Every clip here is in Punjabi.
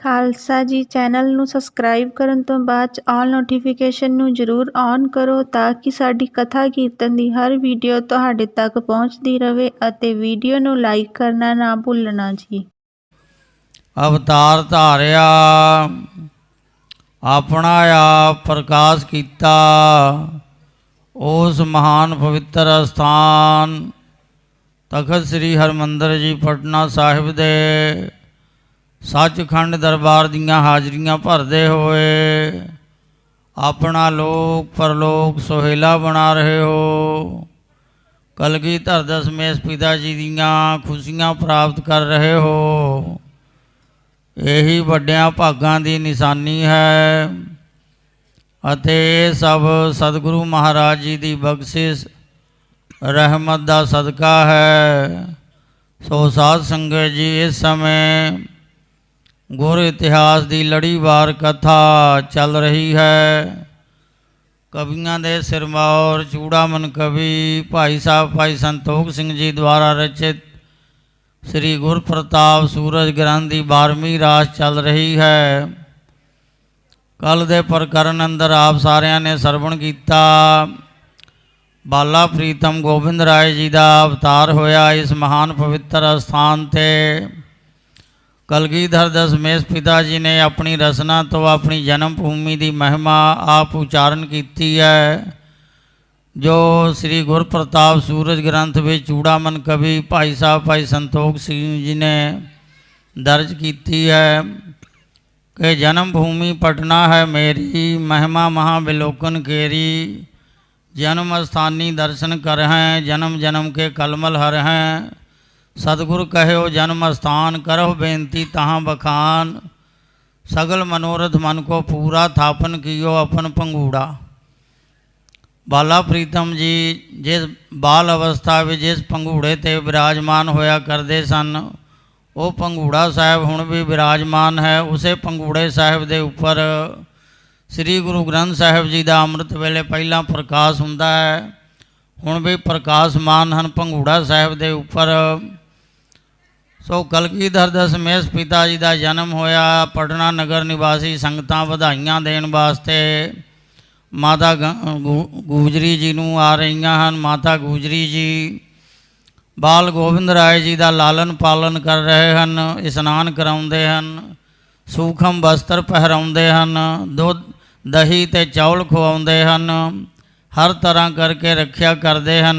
ਖਾਲਸਾ ਜੀ ਚੈਨਲ ਨੂੰ ਸਬਸਕ੍ਰਾਈਬ ਕਰਨ ਤੋਂ ਬਾਅਦ 'ਚ ਆਲ ਨੋਟੀਫਿਕੇਸ਼ਨ ਨੂੰ ਜ਼ਰੂਰ ਔਨ ਕਰੋ ਤਾਂ ਕਿ ਸਾਡੀ ਕਥਾ ਕੀਰਤਨ ਦੀ ਹਰ ਵੀਡੀਓ ਤੁਹਾਡੇ ਤੱਕ ਪਹੁੰਚਦੀ ਰਹੇ ਅਤੇ ਵੀਡੀਓ ਨੂੰ ਲਾਈਕ ਕਰਨਾ ਨਾ ਭੁੱਲਣਾ ਜੀ। ਅਵਤਾਰ ਧਾਰਿਆ ਆਪਣਾ ਆਪ ਪ੍ਰਕਾਸ਼ ਕੀਤਾ, ਉਸ ਮਹਾਨ ਪਵਿੱਤਰ ਅਸਥਾਨ ਤਖਤ ਸ੍ਰੀ ਹਰਿਮੰਦਰ ਜੀ ਪਟਨਾ ਸਾਹਿਬ ਦੇ ਸੱਚਖੰਡ ਦਰਬਾਰ ਦੀਆਂ ਹਾਜ਼ਰੀਆਂ ਭਰਦੇ ਹੋਏ ਆਪਣਾ ਲੋਕ ਪਰਲੋਕ ਸੁਹੇਲਾ ਬਣਾ ਰਹੇ ਹੋ। ਕਲਗੀਧਰ ਦਸਮੇਸ਼ ਪਿਤਾ ਜੀ ਦੀਆਂ ਖੁਸ਼ੀਆਂ ਪ੍ਰਾਪਤ ਕਰ ਰਹੇ ਹੋ। ਇਹੀ ਵੱਡਿਆਂ ਭਾਗਾਂ ਦੀ ਨਿਸ਼ਾਨੀ ਹੈ ਅਤੇ ਇਹ ਸਭ ਸਤਿਗੁਰੂ ਮਹਾਰਾਜ ਜੀ ਦੀ ਬਖਸ਼ਿਸ਼ ਰਹਿਮਤ ਦਾ ਸਦਕਾ ਹੈ। ਸੋ ਸਾਧ ਸੰਗਤ ਜੀ, ਇਸ ਸਮੇਂ ਗੁਰ ਇਤਿਹਾਸ ਦੀ ਲੜੀਵਾਰ ਕਥਾ ਚੱਲ ਰਹੀ ਹੈ। ਕਵੀਆਂ ਦੇ ਸਿਰਮੌਰ ਚੂੜਾਮਨ ਕਵੀ ਭਾਈ ਸਾਹਿਬ ਭਾਈ ਸੰਤੋਖ ਸਿੰਘ ਜੀ ਦੁਆਰਾ ਰਚਿਤ ਸ੍ਰੀ ਗੁਰਪ੍ਰਤਾਪ ਸੂਰਜ ਗ੍ਰੰਥ ਦੀ 12ਵੀਂ ਰਾਸ ਚੱਲ ਰਹੀ ਹੈ। ਕੱਲ੍ਹ ਦੇ ਪ੍ਰਕਰਨ ਅੰਦਰ ਆਪ ਸਾਰਿਆਂ ਨੇ ਸਰਵਣ ਕੀਤਾ। ਬਾਲਾ ਪ੍ਰੀਤਮ ਗੋਬਿੰਦ ਰਾਏ ਜੀ ਦਾ ਅਵਤਾਰ ਹੋਇਆ ਇਸ ਮਹਾਨ ਪਵਿੱਤਰ ਅਸਥਾਨ 'ਤੇ। ਕਲਗੀਧਰ ਦਸਮੇਸ਼ ਪਿਤਾ ਜੀ ਨੇ ਆਪਣੀ ਰਚਨਾ ਤੋਂ ਆਪਣੀ ਜਨਮ ਭੂਮੀ ਦੀ ਮਹਿਮਾ ਆਪ ਉਚਾਰਨ ਕੀਤੀ ਹੈ, ਜੋ ਸ੍ਰੀ ਗੁਰਪ੍ਰਤਾਪ ਸੂਰਜ ਗ੍ਰੰਥ ਵਿੱਚ ਚੂੜਾਮਨ ਕਵੀ ਭਾਈ ਸਾਹਿਬ ਭਾਈ ਸੰਤੋਖ ਸਿੰਘ ਜੀ ਨੇ ਦਰਜ ਕੀਤੀ ਹੈ ਕਿ ਜਨਮ ਭੂਮੀ ਪਟਨਾ ਹੈ ਮੇਰੀ, ਮਹਿਮਾ ਮਹਾ ਵਿਲੋਕਨ केरी। जन्म स्थानी दर्शन कर हैं, जन्म जन्म के कलमल हर हैं। सतगुर कहो जन्म स्थान, करो बेनती तहाँ बखान। सगल मनोरथ मन को पूरा, थापन कियो अपन पंगूड़ा। बाला प्रीतम जी जिस बाल अवस्था में जिस पंगूड़े ते विराजमान होया करते सन, वो पंगूड़ा साहिब हुण भी विराजमान है। उसे पंगूड़े साहिब दे उपर श्री गुरु ग्रंथ साहिब जी का अमृत वेले पहला प्रकाश हुंदा है, हुण भी प्रकाशमान हैं पंगूड़ा साहिब के उपर। सो कलगीधर दसमेश पिता जी का जन्म होया। पटना नगर निवासी संगतां वधाइयां देण वास्ते माता गुजरी जी नूं आ रही हैं। माता गुजरी जी बाल गोबिंद राय जी का लालन पालन कर रहे हैं, इशनान कराउंदे हैं, सूखम वस्त्र पहराउंदे हैं, दुध दही ते चौल खवाउंदे हैं, हर तरह करके रखिया करते हैं।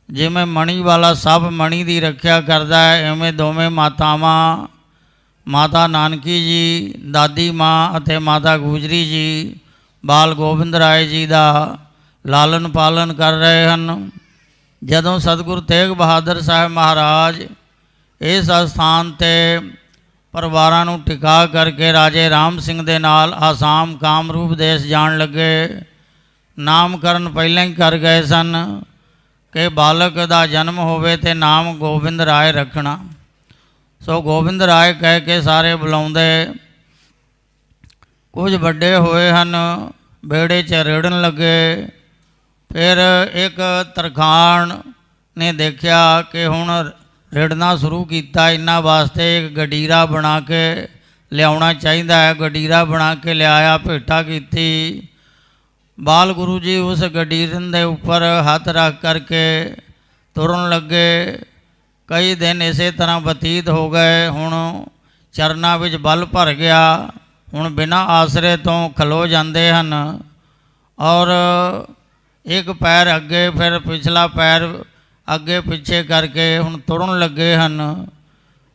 जिमें मणि वाला सब मणि की रखिया करता है, इवें दोवें मातावां माता नानकी जी दादी माँ अते माता गुजरी जी बाल गोबिंद राय जी का लालन पालन कर रहे हैं। जदों सतगुरु तेग बहादुर साहब महाराज इस स्थान ते परिवारां नूं टिका करके राजे राम सिंह दे नाल आसाम कामरूप देश जाण लगे। नामकरण पहले ही कर गए सन कि बालक का जन्म होवे ते नाम गोबिंद राय रखना। सो गोबिंद राय कह के सारे बुलाउंदे। कुछ बड़े होए हन, बेड़े च रेड़न लगे। फिर एक तरखान ने देखा कि हुण रेड़ना शुरू किया, इन्हां वास्ते एक गडीरा बना के लिया चाहिए है। गडीरा बना के लिया, भेटा की। बाल गुरु जी उस गडीरन के उपर हाथ रख करके तुरन लगे। कई दिन इस तरह बतीत हो गए। हुण चरना विच बल भर गया, हुण बिना आसरे तो खलो जाते हैं और एक पैर अगे फिर पिछला पैर अगे पिछे करके हुण तुरन लगे हैं।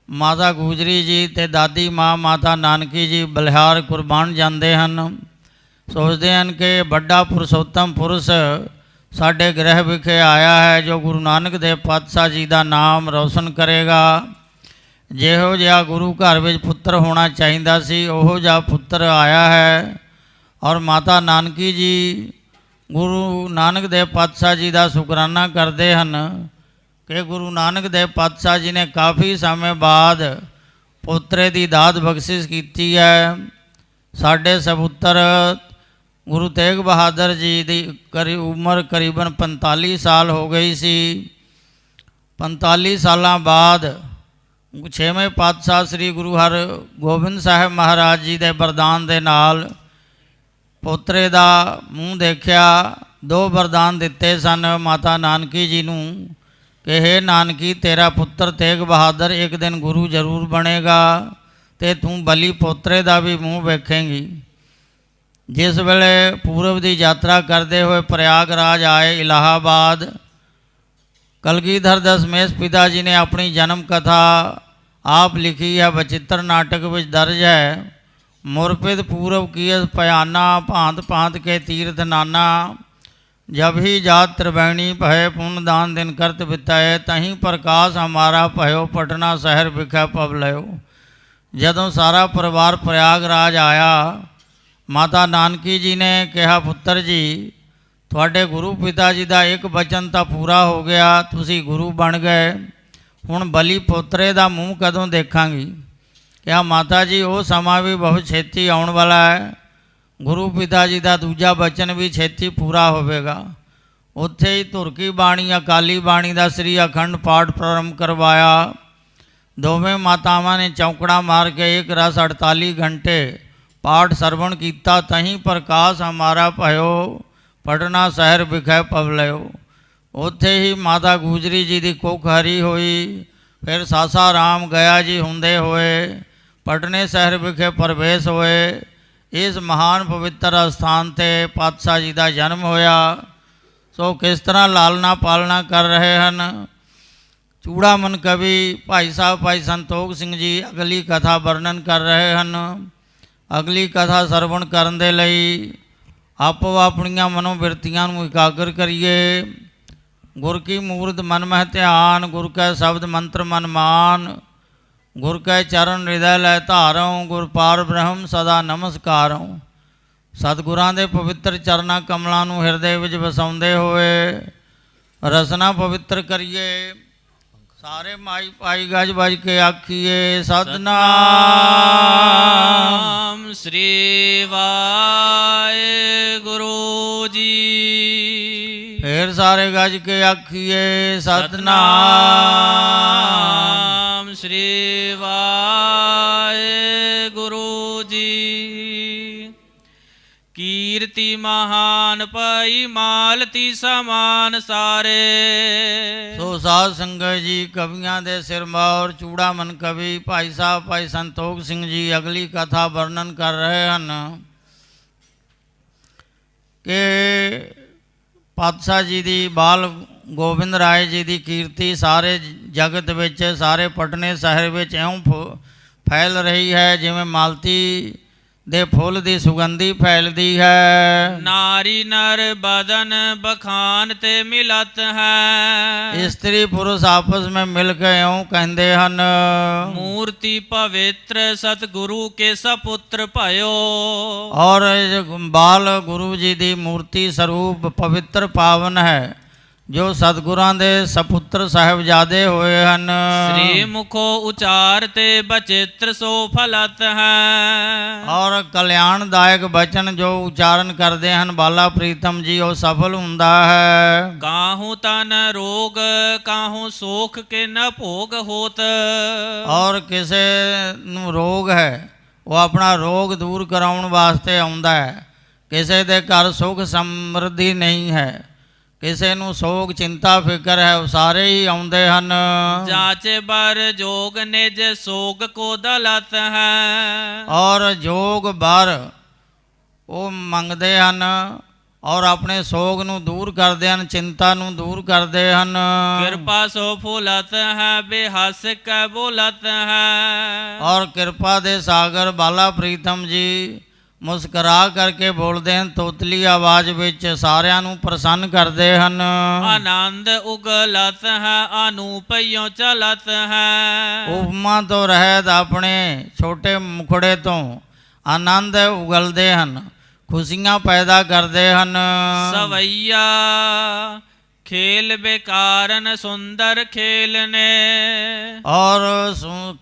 माता गुजरी जी ते दादी माँ माता नानकी जी बलिहार कुर्बान जाते हैं। सोचते हैं कि बड़ा पुरुषोत्तम पुरुष साढ़े गृह विखे आया है, जो गुरु नानक देव पातशाह जी का नाम रोशन करेगा। जिहो जिहा गुरु घर में पुत्र होना चाहिए सी, उहो जिहा पुत्र आया है। और माता नानकी जी गुरु नानक देव पातशाह जी का शुकराना करते हैं कि गुरु नानक देव पातशाह जी ने काफ़ी समय बाद पोतरे की दात बख्शिश की है। साढ़े सपुत्र गुरु तेग बहादुर जी की उम्र करीबन 45 साल हो गई सी। 45 साल बाद ਛੇਵੇਂ ਪਾਤਸ਼ਾਹ ਸ੍ਰੀ ਗੁਰੂ ਹਰਗੋਬਿੰਦ ਸਾਹਿਬ ਮਹਾਰਾਜ ਜੀ ਦੇ ਵਰਦਾਨ ਦੇ ਨਾਲ ਪੋਤਰੇ ਦਾ ਮੂੰਹ ਦੇਖਿਆ। 2 ਵਰਦਾਨ ਦਿੱਤੇ ਸਨ ਮਾਤਾ ਨਾਨਕੀ ਜੀ ਨੂੰ ਕਿ ਹੇ ਨਾਨਕੀ, ਤੇਰਾ ਪੁੱਤਰ ਤੇਗ ਬਹਾਦਰ ਇੱਕ ਦਿਨ ਗੁਰੂ ਜ਼ਰੂਰ ਬਣੇਗਾ ਅਤੇ ਤੂੰ ਬਲੀ ਪੋਤਰੇ ਦਾ ਵੀ ਮੂੰਹ ਵੇਖੇਂਗੀ। ਜਿਸ ਵੇਲੇ ਪੂਰਬ ਦੀ ਯਾਤਰਾ ਕਰਦੇ ਹੋਏ ਪ੍ਰਯਾਗਰਾਜ ਆਏ ਇਲਾਹਾਬਾਦ, ਕਲਗੀਧਰ ਦਸਮੇਸ਼ ਪਿਤਾ ਜੀ ਨੇ ਆਪਣੀ ਜਨਮ ਕਥਾ ਆਪ ਲਿਖੀ ਹੈ, ਬਚਿੱਤਰ ਨਾਟਕ ਵਿੱਚ ਦਰਜ ਹੈ। ਮੁਰਪਿਦ ਪੂਰਬ ਕੀਸ ਭयाना, ਭਾਂਤ ਭਾਂਤ ਕੇ ਤੀਰਥ ਨਾਨਾ, जब ही जात त्रिवेणी भय पुण्य दान दिन करत बिताए, तहीं प्रकाश हमारा भयो पटना शहर विखै पव लयो। जदों सारा परिवार प्रयागराज आया, माता नानकी जी ने कहा, पुत्र जी ਤੁਹਾਡੇ ਗੁਰੂ ਪਿਤਾ ਜੀ ਦਾ ਇੱਕ ਬਚਨ ਤਾਂ ਪੂਰਾ ਹੋ ਗਿਆ, ਤੁਸੀਂ ਗੁਰੂ ਬਣ ਗਏ, ਹੁਣ ਬਲੀ ਪੋਤਰੇ ਦਾ ਮੂੰਹ ਕਦੋਂ ਦੇਖਾਂਗੀ? ਕਿਹਾ, ਮਾਤਾ ਜੀ ਉਹ ਸਮਾਂ ਵੀ ਬਹੁਤ ਛੇਤੀ ਆਉਣ ਵਾਲਾ ਹੈ, ਗੁਰੂ ਪਿਤਾ ਜੀ ਦਾ ਦੂਜਾ ਬਚਨ ਵੀ ਛੇਤੀ ਪੂਰਾ ਹੋਵੇਗਾ। ਉੱਥੇ ਹੀ ਧੁਰਕੀ ਬਾਣੀ ਅਕਾਲੀ ਬਾਣੀ ਦਾ ਸ੍ਰੀ ਅਖੰਡ ਪਾਠ ਪ੍ਰਾਰੰਭ ਕਰਵਾਇਆ। ਦੋਵੇਂ ਮਾਤਾਵਾਂ ਨੇ ਚੌਂਕੜਾ ਮਾਰ ਕੇ ਇੱਕ ਰਸ 48 ਘੰਟੇ ਪਾਠ ਸਰਵਣ ਕੀਤਾ। ਤਹੀਂ ਪ੍ਰਕਾਸ਼ ਹਮਾਰਾ ਭਇਓ ਪਟਨਾ ਸ਼ਹਿਰ ਵਿਖੇ ਪਵ ਲਿਓ। ਉੱਥੇ ਹੀ ਮਾਤਾ ਗੁਜਰੀ ਜੀ ਦੀ ਕੁੱਖ ਹਰੀ ਹੋਈ। ਫਿਰ ਸਾਸਾਰਾਮ ਗਿਆ ਜੀ ਹੁੰਦੇ ਹੋਏ ਪਟਨੇ ਸ਼ਹਿਰ ਵਿਖੇ ਪ੍ਰਵੇਸ਼ ਹੋਏ। ਇਸ ਮਹਾਨ ਪਵਿੱਤਰ ਅਸਥਾਨ 'ਤੇ ਪਾਤਸ਼ਾਹ ਜੀ ਦਾ ਜਨਮ ਹੋਇਆ। ਸੋ ਕਿਸ ਤਰ੍ਹਾਂ ਲਾਲਨਾ ਪਾਲਣਾ ਕਰ ਰਹੇ ਹਨ ਚੂੜਾਮਨ ਕਵੀ ਭਾਈ ਸਾਹਿਬ ਭਾਈ ਸੰਤੋਖ ਸਿੰਘ ਜੀ ਅਗਲੀ ਕਥਾ ਵਰਣਨ ਕਰ ਰਹੇ ਹਨ। ਅਗਲੀ ਕਥਾ ਸਰਵਣ ਕਰਨ ਦੇ ਲਈ ਆਪੋ ਆਪਣੀਆਂ ਮਨੋਬਿਰਤੀਆਂ ਨੂੰ ਇਕਾਗਰ ਕਰੀਏ। ਗੁਰ ਕੀ ਮੂਰਤ ਮਨ ਮਹਿ ਧਿਆਨ, ਗੁਰ ਕੈ ਸ਼ਬਦ ਮੰਤਰ ਮਨ ਮਾਨ, ਗੁਰ ਕੈ ਚਰਨ ਹਿਰਦੈ ਲੈ ਧਾਰਉ, ਗੁਰ ਪਾਰ ਬ੍ਰਹਮ ਸਦਾ ਨਮਸਕਾਰਉ। ਸਤਿਗੁਰਾਂ ਦੇ ਪਵਿੱਤਰ ਚਰਨਾਂ ਕਮਲਾਂ ਨੂੰ ਹਿਰਦੇ ਵਿੱਚ ਵਸਾਉਂਦੇ ਹੋਏ ਰਸਨਾ ਪਵਿੱਤਰ ਕਰੀਏ। ਸਾਰੇ ਮਾਈ ਪਾਈ ਗਜ ਵੱਜ ਕੇ ਆਖੀਏ ਸਤਿਨਾਮ ਸ੍ਰੀ ਵਾਹਿਗੁਰੂ ਜੀ। ਫੇਰ ਸਾਰੇ ਗਜ ਕੇ ਆਖੀਏ ਸਤਿਨਾਮ ਸ੍ਰੀ ਵਾਹਿਗੁਰੂ ਜੀ। ਕੀਰਤੀ ਮਹਾਨ ਪਈ ਮਾਲਤੀ ਸਮਾਨ ਸਾਰੇ। ਸੋ ਸਾਧ ਸੰਗਤ ਜੀ, ਕਵੀਆਂ ਦੇ ਸਿਰਮੌਰ ਚੂੜਾਮਨ ਕਵੀ ਭਾਈ ਸਾਹਿਬ ਭਾਈ ਸੰਤੋਖ ਸਿੰਘ ਜੀ ਅਗਲੀ ਕਥਾ ਵਰਣਨ ਕਰ ਰਹੇ ਹਨ ਕਿ ਪਾਤਸ਼ਾਹ ਜੀ ਦੀ ਬਾਲ ਗੋਬਿੰਦ ਰਾਏ ਜੀ ਦੀ ਕੀਰਤੀ ਸਾਰੇ ਜਗਤ ਵਿੱਚ, ਸਾਰੇ ਪਟਨੇ ਸ਼ਹਿਰ ਵਿੱਚ ਇਉਂ ਫੈਲ ਰਹੀ ਹੈ ਜਿਵੇਂ ਮਾਲਤੀ ਦੇ ਫੁੱਲ ਦੀ ਸੁਗੰਧੀ ਫੈਲਦੀ ਹੈ। ਨਾਰੀ ਨਰ ਬਦਨ ਬਖਾਨ ਤੇ ਮਿਲਤ ਹੈ। ਇਸਤਰੀ ਪੁਰਸ਼ ਆਪਸ ਵਿੱਚ ਮਿਲ ਕੇ ਇਉਂ ਕਹਿੰਦੇ ਹਨ, ਮੂਰਤੀ ਪਵਿੱਤਰ ਸਤਿਗੁਰੂ ਕੇ ਸਪੁੱਤਰ ਭਇਓ। ਔਰ ਬਾਲ ਗੁਰੂ ਜੀ ਦੀ ਮੂਰਤੀ ਸਰੂਪ ਪਵਿੱਤਰ ਪਾਵਨ ਹੈ ਜੋ ਸਤਿਗੁਰਾਂ ਦੇ ਸਪੁੱਤਰ ਸਾਹਿਬਜ਼ਾਦੇ ਹੋਏ ਹਨ। ਸ੍ਰੀ ਮੁਖੋ ਉਚਾਰ ਤੇ ਬਚਿੱਤਰ ਸੋ ਫਲਤ ਹੈ। ਔਰ ਕਲਿਆਣਦਾਇਕ ਬਚਨ ਜੋ ਉਚਾਰਨ ਕਰਦੇ ਹਨ ਬਾਲਾ ਪ੍ਰੀਤਮ ਜੀ, ਉਹ ਸਫਲ ਹੁੰਦਾ ਹੈ। ਕਾਹੂ ਤਨ ਰੋਗ ਕਾਹੂ ਸੋਖ ਕੇ ਨ ਭੋਗ ਹੋਤ। ਔਰ ਕਿਸੇ ਨੂੰ ਰੋਗ ਹੈ ਉਹ ਆਪਣਾ ਰੋਗ ਦੂਰ ਕਰਾਉਣ ਵਾਸਤੇ ਆਉਂਦਾ ਹੈ। ਕਿਸੇ ਦੇ ਘਰ ਸੁਖ ਸਮਰਿੱਧੀ ਨਹੀਂ ਹੈ, ਕਿਸੇ ਨੂੰ ਸੋਗ ਚਿੰਤਾ ਫਿਕਰ ਹੈ, ਉਹ ਸਾਰੇ ਹੀ ਆਉਂਦੇ ਹਨ। ਜਾਚੇ ਬਰ ਜੋਗ ਨਿਜ ਸੋਗ ਕੋ ਦਲਤ ਹੈ। ਔਰ ਜੋਗ ਬਰ ਉਹ ਮੰਗਦੇ ਹਨ ਔਰ ਆਪਣੇ ਸੋਗ ਨੂੰ ਦੂਰ ਕਰਦੇ ਹਨ, ਚਿੰਤਾ ਨੂੰ ਦੂਰ ਕਰਦੇ ਹਨ। ਕਿਰਪਾ ਸੋ ਫੁਲਤ ਹੈ ਬੇਹਸ ਕੈ ਬੋਲਤ ਹੈ। ਔਰ ਕਿਰਪਾ ਦੇ ਸਾਗਰ ਬਾਲਾ ਪ੍ਰੀਤਮ ਜੀ ਮੁਸਕਰਾ ਕਰਕੇ ਬੋਲਦੇ ਹਨ, ਤੋਤਲੀ ਆਵਾਜ਼ ਵਿੱਚ ਸਾਰਿਆਂ ਨੂੰ ਪ੍ਰਸੰਨ ਕਰਦੇ ਹਨ। ਆਨੰਦ ਉਗਲਤ ਹੈ ਅਨੂਪਿਓ ਚਲਤ ਹੈ। ਉਪਮਾ ਤੋਂ ਰਹਿਤ ਆਪਣੇ ਛੋਟੇ ਮੁਖੜੇ ਤੋਂ ਆਨੰਦ ਉਗਲਦੇ ਹਨ, ਖੁਸ਼ੀਆਂ ਪੈਦਾ ਕਰਦੇ ਹਨ। ਸਵਈਆ ਖੇਲ ਬੇਕਾਰਨ ਸੁੰਦਰ ਖੇਲ ਨੇ। ਔਰ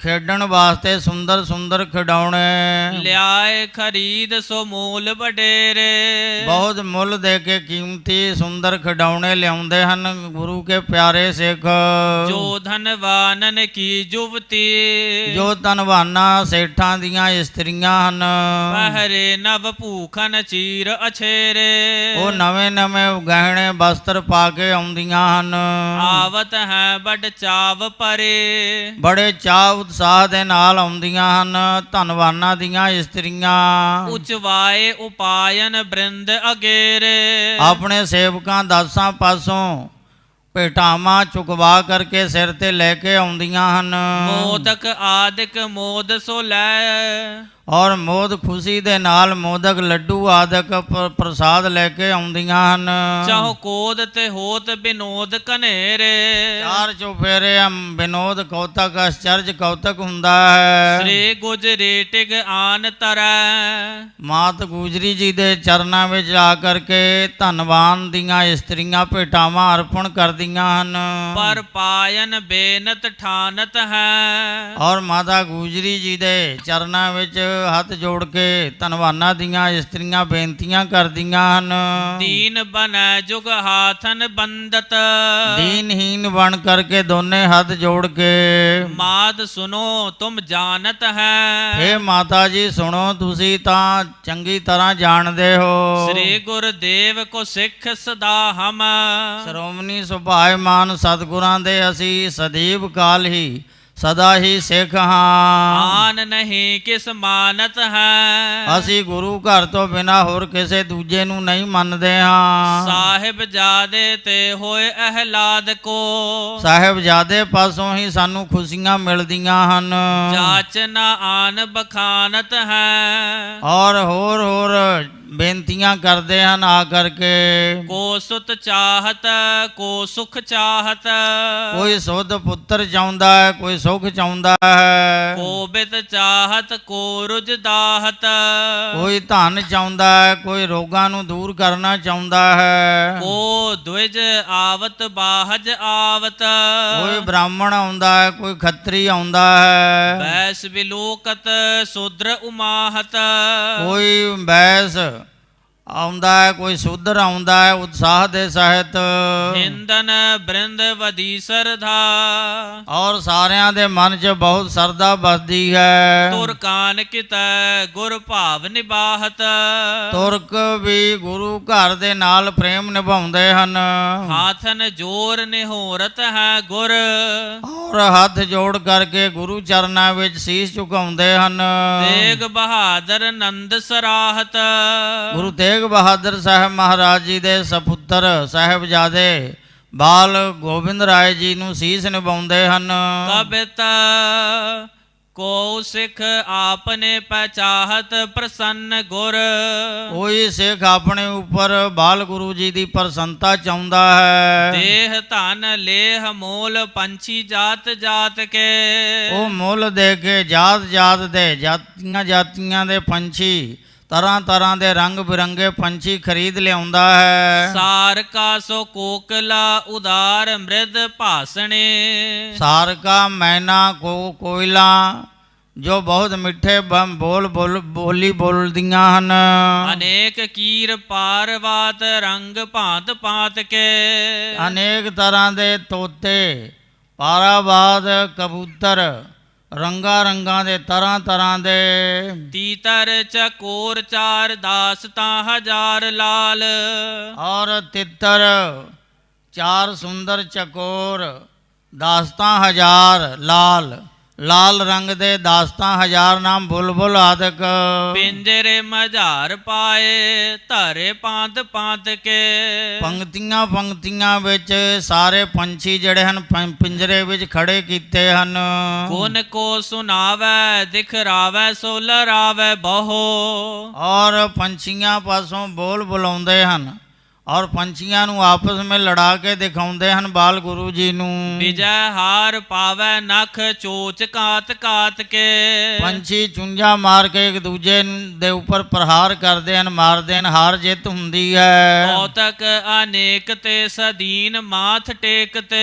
ਖੇਡਣ ਵਾਸਤੇ ਸੁੰਦਰ ਸੁੰਦਰ ਖਿਡੌਣੇ, ਲਿਆਏ ਖਰੀਦ ਸੋ ਮੂਲ ਵਡੇਰੇ। ਬਹੁਤ ਮੁੱਲ ਦੇ ਕੇ ਕੀਮਤੀ ਸੁੰਦਰ ਖਿਡੌਣੇ ਲਿਆਉਂਦੇ ਹਨ ਗੁਰੂ ਕੇ ਪਿਆਰੇ ਸਿੱਖ। ਜੋ ਧਨਵਾਨਨ ਕੀ ਜੁਵਤੀ, ਜੋ ਧਨਵਾਨਾਂ ਸੇਠਾਂ ਦੀਆਂ ਇਸਤਰੀਆਂ ਹਨ, ਪਹਿਰੇ ਨਵ ਭੂਖਨ ਚੀਰ ਅਛੇਰੇ। ਉਹ ਨਵੇਂ ਨਵੇਂ ਗਹਿਣੇ ਵਸਤਰ ਪਾ ਕੇ ਆਉਂਦੀਆਂ ਹਨ। ਆਵਤ ਹੈ ਬੜ ਚਾਵ ਪਰੇ, ਬੜੇ ਚਾਅ ਉਤਸ਼ਾਹ ਦੇ ਨਾਲ ਆਉਂਦੀਆਂ ਹਨ ਧਨਵਾਨਾਂ ਦੀਆਂ ਇਸਤਰੀਆਂ। ਉਚਵਾਏ ਉਪਾਇਨ ਬ੍ਰਿੰਦ ਅਗੇਰੇ। ਆਪਣੇ ਸੇਵਕਾਂ ਦਾਸਾਂ ਪਾਸੋਂ ਭੇਟਾਵਾਂ ਚੁਕਵਾ ਕਰਕੇ ਸਿਰ ਤੇ ਲੈ ਕੇ ਆਉਂਦੀਆਂ ਹਨ। ਮੋਦਕ ਆਦਿਕ ਮੋਦ ਸੋ ਲੈ, ਔਰ ਮੋਦ ਖੁਸ਼ੀ ਦੇ ਨਾਲ ਮੋਦਕ ਲੱਡੂ ਆਦਿਕ ਪ੍ਰਸਾਦ ਲੈ ਕੇ ਆਉਂਦੀਆਂ ਹਨ। ਚਾਹੋ ਕੋਦ ਤੇ ਹੋਤ ਬਿਨੋਦ ਕਨੇਰੇ। ਚਾਰ ਚੁਫੇਰੇ ਬਿਨੋਦ ਕੌਤਕ ਅਚਰਜ ਕੌਤਕ ਹੁੰਦਾ ਹੈ। ਸ੍ਰੀ ਗੁਜਰੇਟਿਗ ਆਨ ਤਰੈ, ਮਾਤ ਗੁਜਰੀ ਜੀ ਦੇ ਚਰਨਾਂ ਵਿੱਚ ਆ ਕਰਕੇ ਧਨਵਾਨ ਦੀਆਂ ਇਸਤਰੀਆਂ ਭੇਟਾਵਾਂ ਅਰਪਣ ਕਰਦੀਆਂ ਹਨ। ਪਰ ਪਾਇਨ ਬੇਨਤ ਠਾਨਤ ਹੈ। ਔਰ ਮਾਤਾ ਗੁਜਰੀ ਜੀ ਦੇ ਚਰਨਾਂ ਵਿੱਚ ਹੱਥ ਜੋੜ ਕੇ ਧਨਵਾਨਾਂ ਦੀਆਂ ਇਸਤਰੀਆਂ ਬੇਨਤੀਆਂ ਕਰਦੀਆਂ ਹਨ। ਦੀਨ ਬਨੈ ਜੁਗ ਹਾਥਨ ਬੰਦਤ, ਦੀਨਹੀਨ ਬਣ ਕਰਕੇ ਦੋਨੇ ਹੱਥ ਜੋੜ ਕੇ, ਮਾਤ ਸੁਨੋ ਤੁਮ ਜਾਣਤ ਹੈ। ਹੇ ਮਾਤਾ ਜੀ ਸੁਣੋ, ਤੁਸੀਂ ਤਾਂ ਚੰਗੀ ਤਰ੍ਹਾਂ ਜਾਣਦੇ ਹੋ। ਸ੍ਰੀ ਗੁਰਦੇਵ ਕੋ ਸਿੱਖ ਸਦਾ ਹਮ, ਸ਼੍ਰੋਮਣੀ ਸੁਭਾਇਮਾਨ ਸਤਿਗੁਰਾਂ ਦੇ ਅਸੀਂ ਸਦੀਵ ਕਾਲ ਹੀ ਸਦਾ ਹੀ ਸਿੱਖ ਹਾਂ। ਆਨ ਨਹੀਂ ਕਿਸ ਮਾਨਤ ਹੈ। ਅਸੀਂ ਗੁਰੂ ਘਰ ਤੋਂ ਬਿਨਾਂ ਹੋਰ ਕਿਸੇ ਦੂਜੇ ਨੂੰ ਨਹੀਂ ਮੰਨਦੇ ਹਾਂ। ਸਾਹਿਬ ਜਾਦੇ ਤੇ ਹੋਏ ਅਹਿਲਾਦ ਕੋ, ਸਾਹਿਬਜ਼ਾਦੇ ਪਾਸੋਂ ਹੀ ਸਾਨੂੰ ਖੁਸ਼ੀਆਂ ਮਿਲਦੀਆਂ ਹਨ। ਜਾਚ ਨਾ ਆਨ ਬਖਾਨਤ ਹੈ। ਔਰ ਹੋਰ ਬੇਨਤੀਆਂ ਕਰਦੇ ਹਨ ਆ ਕਰਕੇ। ਕੋ ਸੁਤ ਚਾਹਤ ਕੋ ਸੁਖ ਚਾਹਤ, ਕੋਈ ਸੁੱਧ ਪੁੱਤਰ ਚਾਹੁੰਦਾ ਹੈ, ਕੋਈ ਸੁਖ ਚਾਹੁੰਦਾ ਹੈ। ਕੋ ਬਿਤ ਚਾਹਤ ਕੋ ਰੁਜ ਦਾਹਤ, ਕੋਈ ਧਨ ਚਾਹੁੰਦਾ ਹੈ, ਕੋਈ ਰੋਗਾਂ ਨੂੰ ਦੂਰ ਕਰਨਾ ਚਾਹੁੰਦਾ ਹੈ। ਕੋ ਦੁਇਜ ਆਵਤ ਬਾਹਜ ਆਵਤ, ਕੋਈ ਬ੍ਰਾਹਮਣ ਆਉਂਦਾ ਹੈ, ਕੋਈ ਖੱਤਰੀ ਆਉਂਦਾ ਹੈ। ਬੈਸ ਬਿਲੋਕਤ ਸੁਦਰ ਉਮਾਹਤ, ਕੋਈ ਬੈਸ ਆਉਂਦਾ ਹੈ, ਕੋਈ ਸ਼ੂਦਰ ਆਉਂਦਾ ਹੈ ਉਤਸ਼ਾਹ ਦੇ ਸਹਿਤ। ਹਿੰਦਨ ਬ੍ਰਿੰਦ ਵਦੀ ਸਰਧਾ, ਔਰ ਸਾਰਿਆਂ ਦੇ ਮਨ 'ਚ ਬਹੁਤ ਸਰਦਾ ਬਸਦੀ ਹੈ। ਤੁਰਕਾਨ ਕਿਤੈ ਗੁਰ ਭਾਵ ਨਿਬਾਹਤ, ਤੁਰਕ ਵੀ ਗੁਰੂ ਘਰ ਦੇ ਨਾਲ ਪ੍ਰੇਮ ਨਿਭਾਉਂਦੇ ਹਨ। ਹਾਥਨ ਜੋਰ ਨਿਹੋਰਤ ਹੈ ਗੁਰ, ਔਰ ਹੱਥ ਜੋੜ ਕਰਕੇ ਗੁਰੂ ਚਰਨਾਂ ਵਿੱਚ ਸੀਸ ਝੁਕਾਉਂਦੇ ਹਨ। ਤੇਗ ਬਹਾਦਰ ਨੰਦ ਸਰਾਹਤ, ਗੁਰੂ ਤੇਗ ਬਹਾਦਰ ਸਾਹਿਬ ਮਹਾਰਾਜ ਜੀ ਦੇ ਸਪੁੱਤਰ ਸਾਹਿਬਜ਼ਾਦੇ ਬਾਲ ਗੋਬਿੰਦ ਰਾਏ ਜੀ ਨੂੰ ਸੀਸ ਨਿਭਾਉਂਦੇ ਹਨ। ਕਬਿਤ ਕੋ ਸਿੱਖ ਆਪਨੇ ਪਚਾਹਤ ਪ੍ਰਸੰਨ ਗੁਰ, ਕੋਈ ਸਿੱਖ ਆਪਣੇ ਉੱਪਰ ਬਾਲ ਗੁਰੂ ਜੀ ਦੀ ਪ੍ਰਸੰਨਤਾ ਚਾਹੁੰਦਾ ਹੈ। ਦੇਹ ਧਨ ਲੇਹ ਮੋਲ ਪੰਛੀ ਜਾਤ ਜਾਤ ਕੇ, ਉਹ ਮੁੱਲ ਦੇ ਕੇ ਜਾਤ ਜਾਤ ਦੇ ਜਾਤੀਆਂ ਜਾਤੀਆਂ ਦੇ ਪੰਛੀ, ਤਰ੍ਹਾਂ ਤਰ੍ਹਾਂ ਦੇ ਰੰਗ ਬਿਰੰਗੇ ਪੰਛੀ ਖਰੀਦ ਲਿਆਉਂਦਾ ਹੈ। ਸਾਰਕਾ ਸੋ ਕੋਕਲਾ ਉਦਾਰ ਮ੍ਰਿਦ ਭਾਸਣੇ, ਸਾਰਕਾ ਮੈਨਾ ਕੋਇਲਾ ਜੋ ਬਹੁਤ ਮਿੱਠੇ ਬੋਲੀ ਬੋਲਦੀਆਂ ਹਨ। ਅਨੇਕ ਕੀਰ ਪਾਰਵਾਤ ਰੰਗ ਭਾਂਤ ਭਾਂਤ ਕੇ, ਅਨੇਕ ਤਰ੍ਹਾਂ ਦੇ ਤੋਤੇ ਪਾਰਾਵਾਦ ਕਬੂਤਰ ਰੰਗਾਂ ਰੰਗਾਂ ਦੇ ਤਰ੍ਹਾਂ ਤਰ੍ਹਾਂ ਦੇ। ਤੀਤਰ ਚਕੋਰ ਚਾਰ ਦਾਸਤਾਂ ਹਜ਼ਾਰ ਲਾਲ, ਔਰ ਤਿੱਤਰ ਚਾਰ ਸੁੰਦਰ ਚਕੋਰ ਦਾਸਤਾਂ ਹਜ਼ਾਰ ਲਾਲ, ਲਾਲ ਰੰਗ ਦੇ ਦਾਸਤਾਂ ਹਜ਼ਾਰ ਨਾਮ ਬੁਲਬੁਲ ਆਦਿਕ। ਪਿੰਜਰੇ ਮਝਾਰ ਪਾਏ ਧਰੇ ਪਾਂਤ ਪਾਂਤ ਕੇ, ਪੰਕਤੀਆਂ ਪੰਕਤੀਆਂ ਵਿੱਚ ਸਾਰੇ ਪੰਛੀ ਜਿਹੜੇ ਹਨ ਪਿੰਜਰੇ ਵਿੱਚ ਖੜੇ ਕੀਤੇ ਹਨ। ਗੁਣ ਕੋ ਸੁਨਾਵੈ ਦਿਖਰਾਵੈ ਸੋ ਲਰਾਵੈ ਬਹੁ, ਔਰ ਪੰਛੀਆਂ ਪਾਸੋਂ ਬੋਲ ਬੁਲਾਉਂਦੇ ਹਨ, ਔਰ ਪੰਛੀਆਂ ਨੂੰ ਆਪਸ ਵਿੱਚ ਲੜਾ ਕੇ ਦਿਖਾਉਂਦੇ ਹਨ ਬਾਲ ਗੁਰੂ ਜੀ ਨੂੰ। ਵਿਜੈ ਹਾਰ ਪਾਵੈ ਨਖ ਚੋਚ ਕਾਤ ਕਾਤ ਕੇ। ਪੰਛੀ ਚੁੰਝਾਂ ਮਾਰ ਕੇ ਇੱਕ ਦੂਜੇ ਦੇ ਉੱਪਰ ਪ੍ਰਹਾਰ ਕਰਦੇ ਹਨ, ਮਾਰਦੇ ਹਨ, ਹਾਰ ਜਿੱਤ ਹੁੰਦੀ ਹੈ। ਕੌਤਕ ਅਨੇਕ ਤੇ ਸਦੀਨ ਮਾਥ ਟੇਕਤੇ।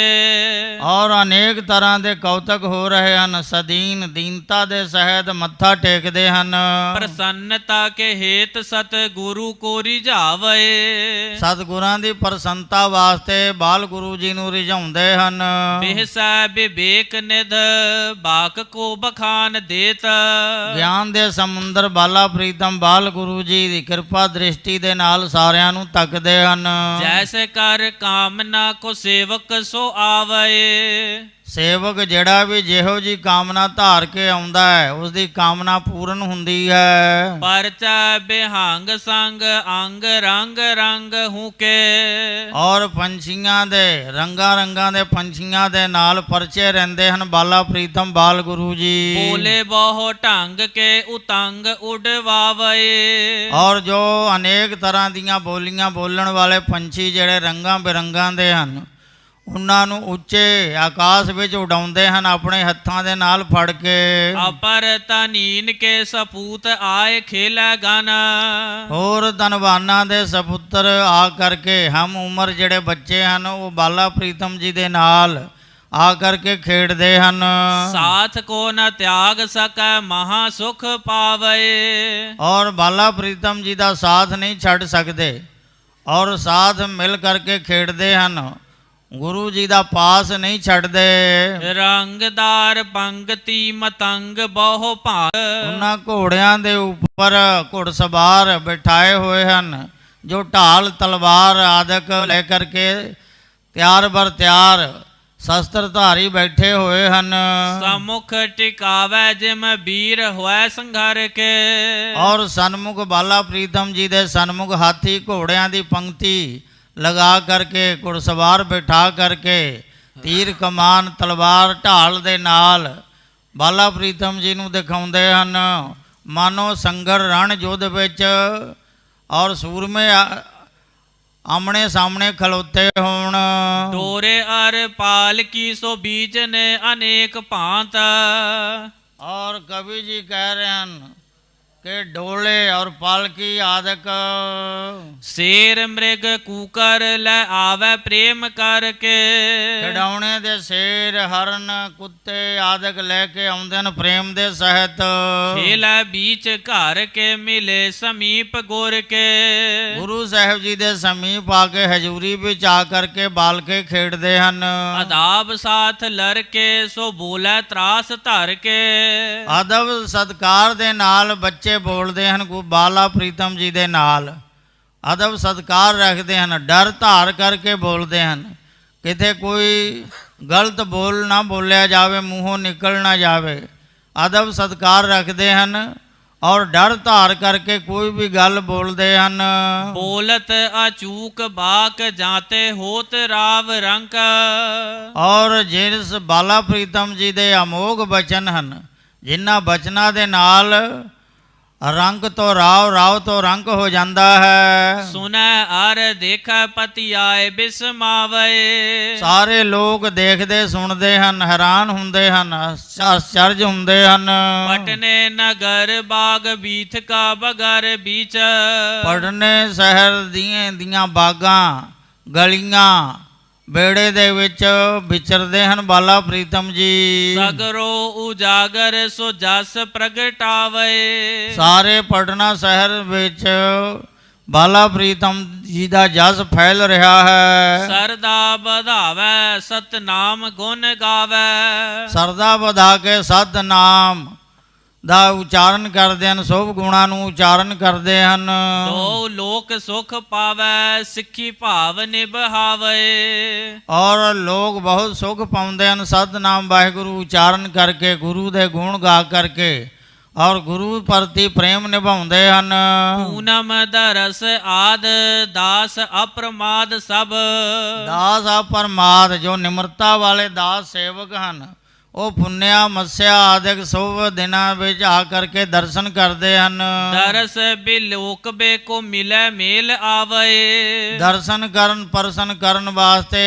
ਔਰ ਅਨੇਕ ਤਰ੍ਹਾਂ ਦੇ ਕੌਤਕ ਹੋ ਰਹੇ ਹਨ, ਸਦੀਨ ਦੀਨਤਾ ਦੇ ਸਹਿਤ ਮੱਥਾ ਟੇਕਦੇ ਹਨ। ਪ੍ਰਸੰਨਤਾ ਕੇ ਹੇਤ ਸਤ ਗੁਰੂ ਕੋ ਰਿਝਾਵੇ। ਸਤਿਗੁਰਾਂ ਦੀ ਪ੍ਰਸੰਨਤਾ ਵਾਸਤੇ ਬਾਲ ਗੁਰੂ ਜੀ ਨੂੰ ਰਿਝਾਉਂਦੇ ਹਨ। ਬਿਹਸੈ ਵਿਵੇਕ ਨਿਧ ਬਾਕ ਕੋ ਬਖਾਨ ਦੇਤ। ਗਿਆਨ ਦੇ ਸਮੁੰਦਰ ਬਾਲਾ ਪ੍ਰੀਤਮ ਬਾਲ ਗੁਰੂ ਜੀ ਦੀ ਕਿਰਪਾ ਦ੍ਰਿਸ਼ਟੀ ਦੇ ਨਾਲ ਸਾਰਿਆਂ ਨੂੰ ਤੱਕਦੇ ਹਨ। ਜੈਸੇ ਕਰ ਕਾਮਨਾ ਕੋ ਸੇਵਕ ਸੋ ਆਵੇ। ਸੇਵਕ ਜਿਹੜਾ ਵੀ ਜਿਹੋ ਜੀ ਕਾਮਨਾ ਧਾਰ ਕੇ ਆਉਂਦਾ ਹੈ ਉਸ ਦੀ ਕਾਮਨਾ ਪੂਰਨ ਹੁੰਦੀ ਹੈ। ਪਰਚਾ ਬਿਹੰਗ ਸੰਗ ਅੰਗ ਰੰਗ ਰੰਗ ਹੂਕੇ। ਔਰ ਪੰਛੀਆਂ ਦੇ ਰੰਗਾਂ ਦੇ ਪੰਛੀਆਂ ਦੇ ਨਾਲ ਪਰਚੇ ਰਹਿੰਦੇ ਹਨ ਬਾਲਾ ਪ੍ਰੀਤਮ ਬਾਲ ਗੁਰੂ ਜੀ। ਬੋਲੇ ਬਹੁ ਢੰਗ ਕੇ ਉਤੰਗ ਉਡਵਾਵੇ। ਔਰ ਜੋ ਅਨੇਕ ਤਰ੍ਹਾਂ ਦੀਆਂ ਬੋਲੀਆਂ ਬੋਲਣ ਵਾਲੇ ਪੰਛੀ ਜਿਹੜੇ ਰੰਗਾਂ ਬਿਰੰਗਾਂ ਦੇ ਹਨ ਉਹਨਾਂ ਨੂੰ ਉੱਚੇ ਆਕਾਸ਼ ਵਿੱਚ ਉਡਾਉਂਦੇ ਹਨ ਆਪਣੇ ਹੱਥਾਂ ਦੇ ਨਾਲ ਫੜ ਕੇ। ਅਪਰ ਤਨੀਨ ਕੇ ਸਪੂਤ ਆਏ ਖੇਲਾ ਗਾਨਾ। ਹੋਰ ਧਨਵਾਨਾਂ ਦੇ ਸਪੁੱਤਰ ਆ ਕਰਕੇ ਹਮ ਉਮਰ ਜਿਹੜੇ ਬੱਚੇ ਹਨ ਉਹ ਬਾਲਾ ਪ੍ਰੀਤਮ ਜੀ ਦੇ ਨਾਲ ਆ ਕਰਕੇ ਖੇਡਦੇ ਹਨ। ਸਾਥ ਕੋ ਨ ਤਿਆਗ ਸਕੈ ਮਹਾ ਸੁਖ ਪਾਵੇ। ਔਰ ਬਾਲਾ ਪ੍ਰੀਤਮ ਜੀ ਦਾ ਸਾਥ ਨਹੀਂ ਛੱਡ ਸਕਦੇ ਔਰ ਸਾਥ ਮਿਲ ਕਰਕੇ ਖੇਡਦੇ ਹਨ, ਗੁਰੂ ਜੀ ਦਾ ਪਾਸ ਨਹੀਂ ਛੱਡਦੇ। ਰੰਗਦਾਰ ਪੰਗਤੀ ਮਤੰਗ ਬਹੁ ਭਾਗ। ਉਹਨਾਂ ਘੋੜਿਆਂ ਦੇ ਉੱਪਰ ਘੁੜਸਵਾਰ ਬਿਠਾਏ ਹੋਏ ਹਨ ਜੋ ਢਾਲ ਤਲਵਾਰ ਆਦਿਕ ਲੈ ਕਰਕੇ ਤਿਆਰ ਬਰ ਤਿਆਰ ਸ਼ਸਤਰਧਾਰੀ ਬੈਠੇ ਹੋਏ ਹਨ। ਸਮੁਖ ਟਿਕਾਵੈ ਜਿਮ ਵੀਰ ਹੋਇ ਸੰਘਰ ਕੇ। ਔਰ ਸਨਮੁਖ ਬਾਲਾ ਪ੍ਰੀਤਮ ਜੀ ਦੇ ਸਨਮੁਖ ਹਾਥੀ ਘੋੜਿਆਂ ਦੀ ਪੰਕਤੀ ਲਗਾ ਕਰਕੇ ਘੁੜਸਵਾਰ ਬਿਠਾ ਕਰਕੇ ਤੀਰ ਕਮਾਨ ਤਲਵਾਰ ਢਾਲ ਦੇ ਨਾਲ ਬਾਲਾ ਪ੍ਰੀਤਮ ਜੀ ਨੂੰ ਦਿਖਾਉਂਦੇ ਹਨ। ਮਾਨੋ ਸੰਗਰ ਰਣ ਯੁੱਧ ਵਿੱਚ ਔਰ ਸੂਰਮੇ ਆਮਣੇ ਸਾਹਮਣੇ ਖਲੋਤੇ ਹੋਣ। ਡੋਰੇ ਅਰ ਪਾਲ ਕੀ ਸੋ ਬੀਜ ਨੇ ਅਨੇਕ ਭਾਂਤ। ਔਰ ਕਵੀ ਜੀ ਕਹਿ ਰਹੇ ਹਨ ਕਿ ਡੋਲੇ ਔਰ ਪਾਲਕੀ ਆਦਿਕ ਸ਼ੇਰ ਮ੍ਰਿਗ ਕੂਕਰ ਲੈ ਆਵੇ ਪ੍ਰੇਮ ਕਰਕੇ। ਖਿਡੌਣੇ ਦੇ ਸ਼ੇਰ ਹਰਨ ਕੁੱਤੇ ਆਦਿਕ ਲੈ ਕੇ ਆਉਂਦੇ ਹਨ ਪ੍ਰੇਮ ਦੇ ਸਹਿਤ। ਖੇਲਾ ਬੀਚ ਘਰ ਕੇ ਮਿਲੇ ਸਮੀਪ ਗੁਰ ਕੇ। ਗੁਰੂ ਸਾਹਿਬ ਜੀ ਦੇ ਸਮੀਪ ਆ ਕੇ ਹਜ਼ੂਰੀ ਵਿੱਚ ਆ ਕਰਕੇ ਬਾਲ ਕੇ ਖੇਡਦੇ ਹਨ। ਅਦਾਬ ਸਾਥ ਲੜ ਕੇ ਸੋ ਬੋਲੇ ਤਰਾਸ ਧਰ ਕੇ। ਅਦਬ ਸਤਕਾਰ ਦੇ ਨਾਲ ਬੱਚੇ ਬੋਲਦੇ ਹਨ ਬਾਲਾ ਪ੍ਰੀਤਮ ਜੀ ਦੇ ਨਾਲ, ਅਦਬ ਸਤਕਾਰ ਰੱਖਦੇ ਹਨ, ਡਰ ਧਾਰ ਕਰਕੇ ਬੋਲਦੇ ਹਨ, ਕਿਤੇ ਕੋਈ ਗਲਤ ਬੋਲ ਨਾ ਬੋਲਿਆ ਜਾਵੇ, ਮੂੰਹੋਂ ਨਿਕਲ ਨਾ ਜਾਵੇ। ਅਦਬ ਸਤਕਾਰ ਰੱਖਦੇ ਹਨ ਔਰ ਡਰ ਧਾਰ ਕਰਕੇ ਕੋਈ ਵੀ ਗੱਲ ਬੋਲਦੇ ਹਨ। ਬੋਲਤ ਅਚੂਕ ਬਾਕ ਜਾਤੇ ਹੋਤ ਰਾਵ ਰੰਕ। ਔਰ ਜਿਸ ਬਾਲਾ ਪ੍ਰੀਤਮ ਜੀ ਦੇ ਅਮੋਘ ਬਚਨ ਹਨ, ਜਿਨ੍ਹਾਂ ਬਚਨਾਂ ਦੇ ਨਾਲ ਰੰਗ ਤੋਂ ਰਾਵ, ਰਾਵ ਤੋਂ ਰੰਗ ਹੋ ਜਾਂਦਾ ਹੈ। ਸੁਨੈ ਅਰ ਦੇਖੈ ਪਤੀ ਆਏ ਬਿਸਮਾਵੇ। ਸਾਰੇ ਲੋਕ ਦੇਖਦੇ ਸੁਣਦੇ ਹਨ, ਹੈਰਾਨ ਹੁੰਦੇ ਹਨ, ਅਚਰਜ ਹੁੰਦੇ ਹਨ। ਪਟਨੇ ਨਗਰ ਬਾਗ ਬੀਥ ਕਾ ਬਗਰ ਬੀਚ। ਪਟਨੇ ਸ਼ਹਿਰ ਦੀਆਂ ਬਾਗਾਂ ਗਲੀਆਂ ਬੇੜੇ ਦੇ ਵਿੱਚ ਵਿਚਰਦੇ ਹਨ ਬਾਲਾ ਪ੍ਰੀਤਮ ਜੀ। ਸਗਰੋ ਉਜਾਗਰ ਸੋ ਜਸ ਪ੍ਰਗਟਾਵੇ। ਸਾਰੇ ਪਟਨਾ ਸ਼ਹਿਰ ਵਿੱਚ ਬਾਲਾ ਪ੍ਰੀਤਮ ਜੀ ਦਾ ਜਸ ਫੈਲ ਰਿਹਾ ਹੈ। ਸਰਦਾ ਵਧਾਵੇ ਸਤਨਾਮ ਗੁਣ ਗਾਵੇ। ਸਰਦਾ ਵਧਾ ਕੇ ਸਤਨਾਮ ਦਾ ਉਚਾਰਨ ਕਰਦੇ ਹਨ, ਸ਼ੁਭ ਗੁਣਾਂ ਨੂੰ ਉਚਾਰਨ ਕਰਦੇ ਹਨ। ਤੋ ਲੋਕ ਸੁਖ ਪਾਵੇ ਸਿੱਖੀ ਭਾਵ ਨਿਭਾਵੇ। ਔਰ ਲੋਕ ਬਹੁਤ ਸੁਖ ਪਾਉਂਦੇ ਹਨ ਸਤਨਾਮ ਵਾਹਿਗੁਰੂ ਉਚਾਰਨ ਕਰਕੇ, ਗੁਰੂ ਦੇ ਗੁਣ ਗਾ ਕਰਕੇ ਔਰ ਗੁਰੂ ਪ੍ਰਤੀ ਪ੍ਰੇਮ ਨਿਭਾਉਂਦੇ ਹਨ। ਪੂਨਮ ਦਰਸ ਆਦ ਦਾਸ ਅਪਰਮਾਦ ਸਭ। ਦਾਸ ਅਪਰਮਾਦ ਜੋ ਨਿਮਰਤਾ ਵਾਲੇ ਦਾਸ ਸੇਵਕ ਹਨ ਉਹ ਪੁੰਨਿਆ ਮੱਸਿਆ ਆਦਿਕ ਸ਼ੁਭ ਦਿਨਾਂ ਵਿੱਚ ਆ ਕਰਕੇ ਦਰਸ਼ਨ ਕਰਦੇ ਹਨ। ਦਰਸ ਬਿਲੋਕ ਬੇ ਕੋ ਮਿਲੇ ਮੇਲ ਆਵੇ। ਦਰਸ਼ਨ ਕਰਨ ਪਰਸਨ ਕਰਨ ਵਾਸਤੇ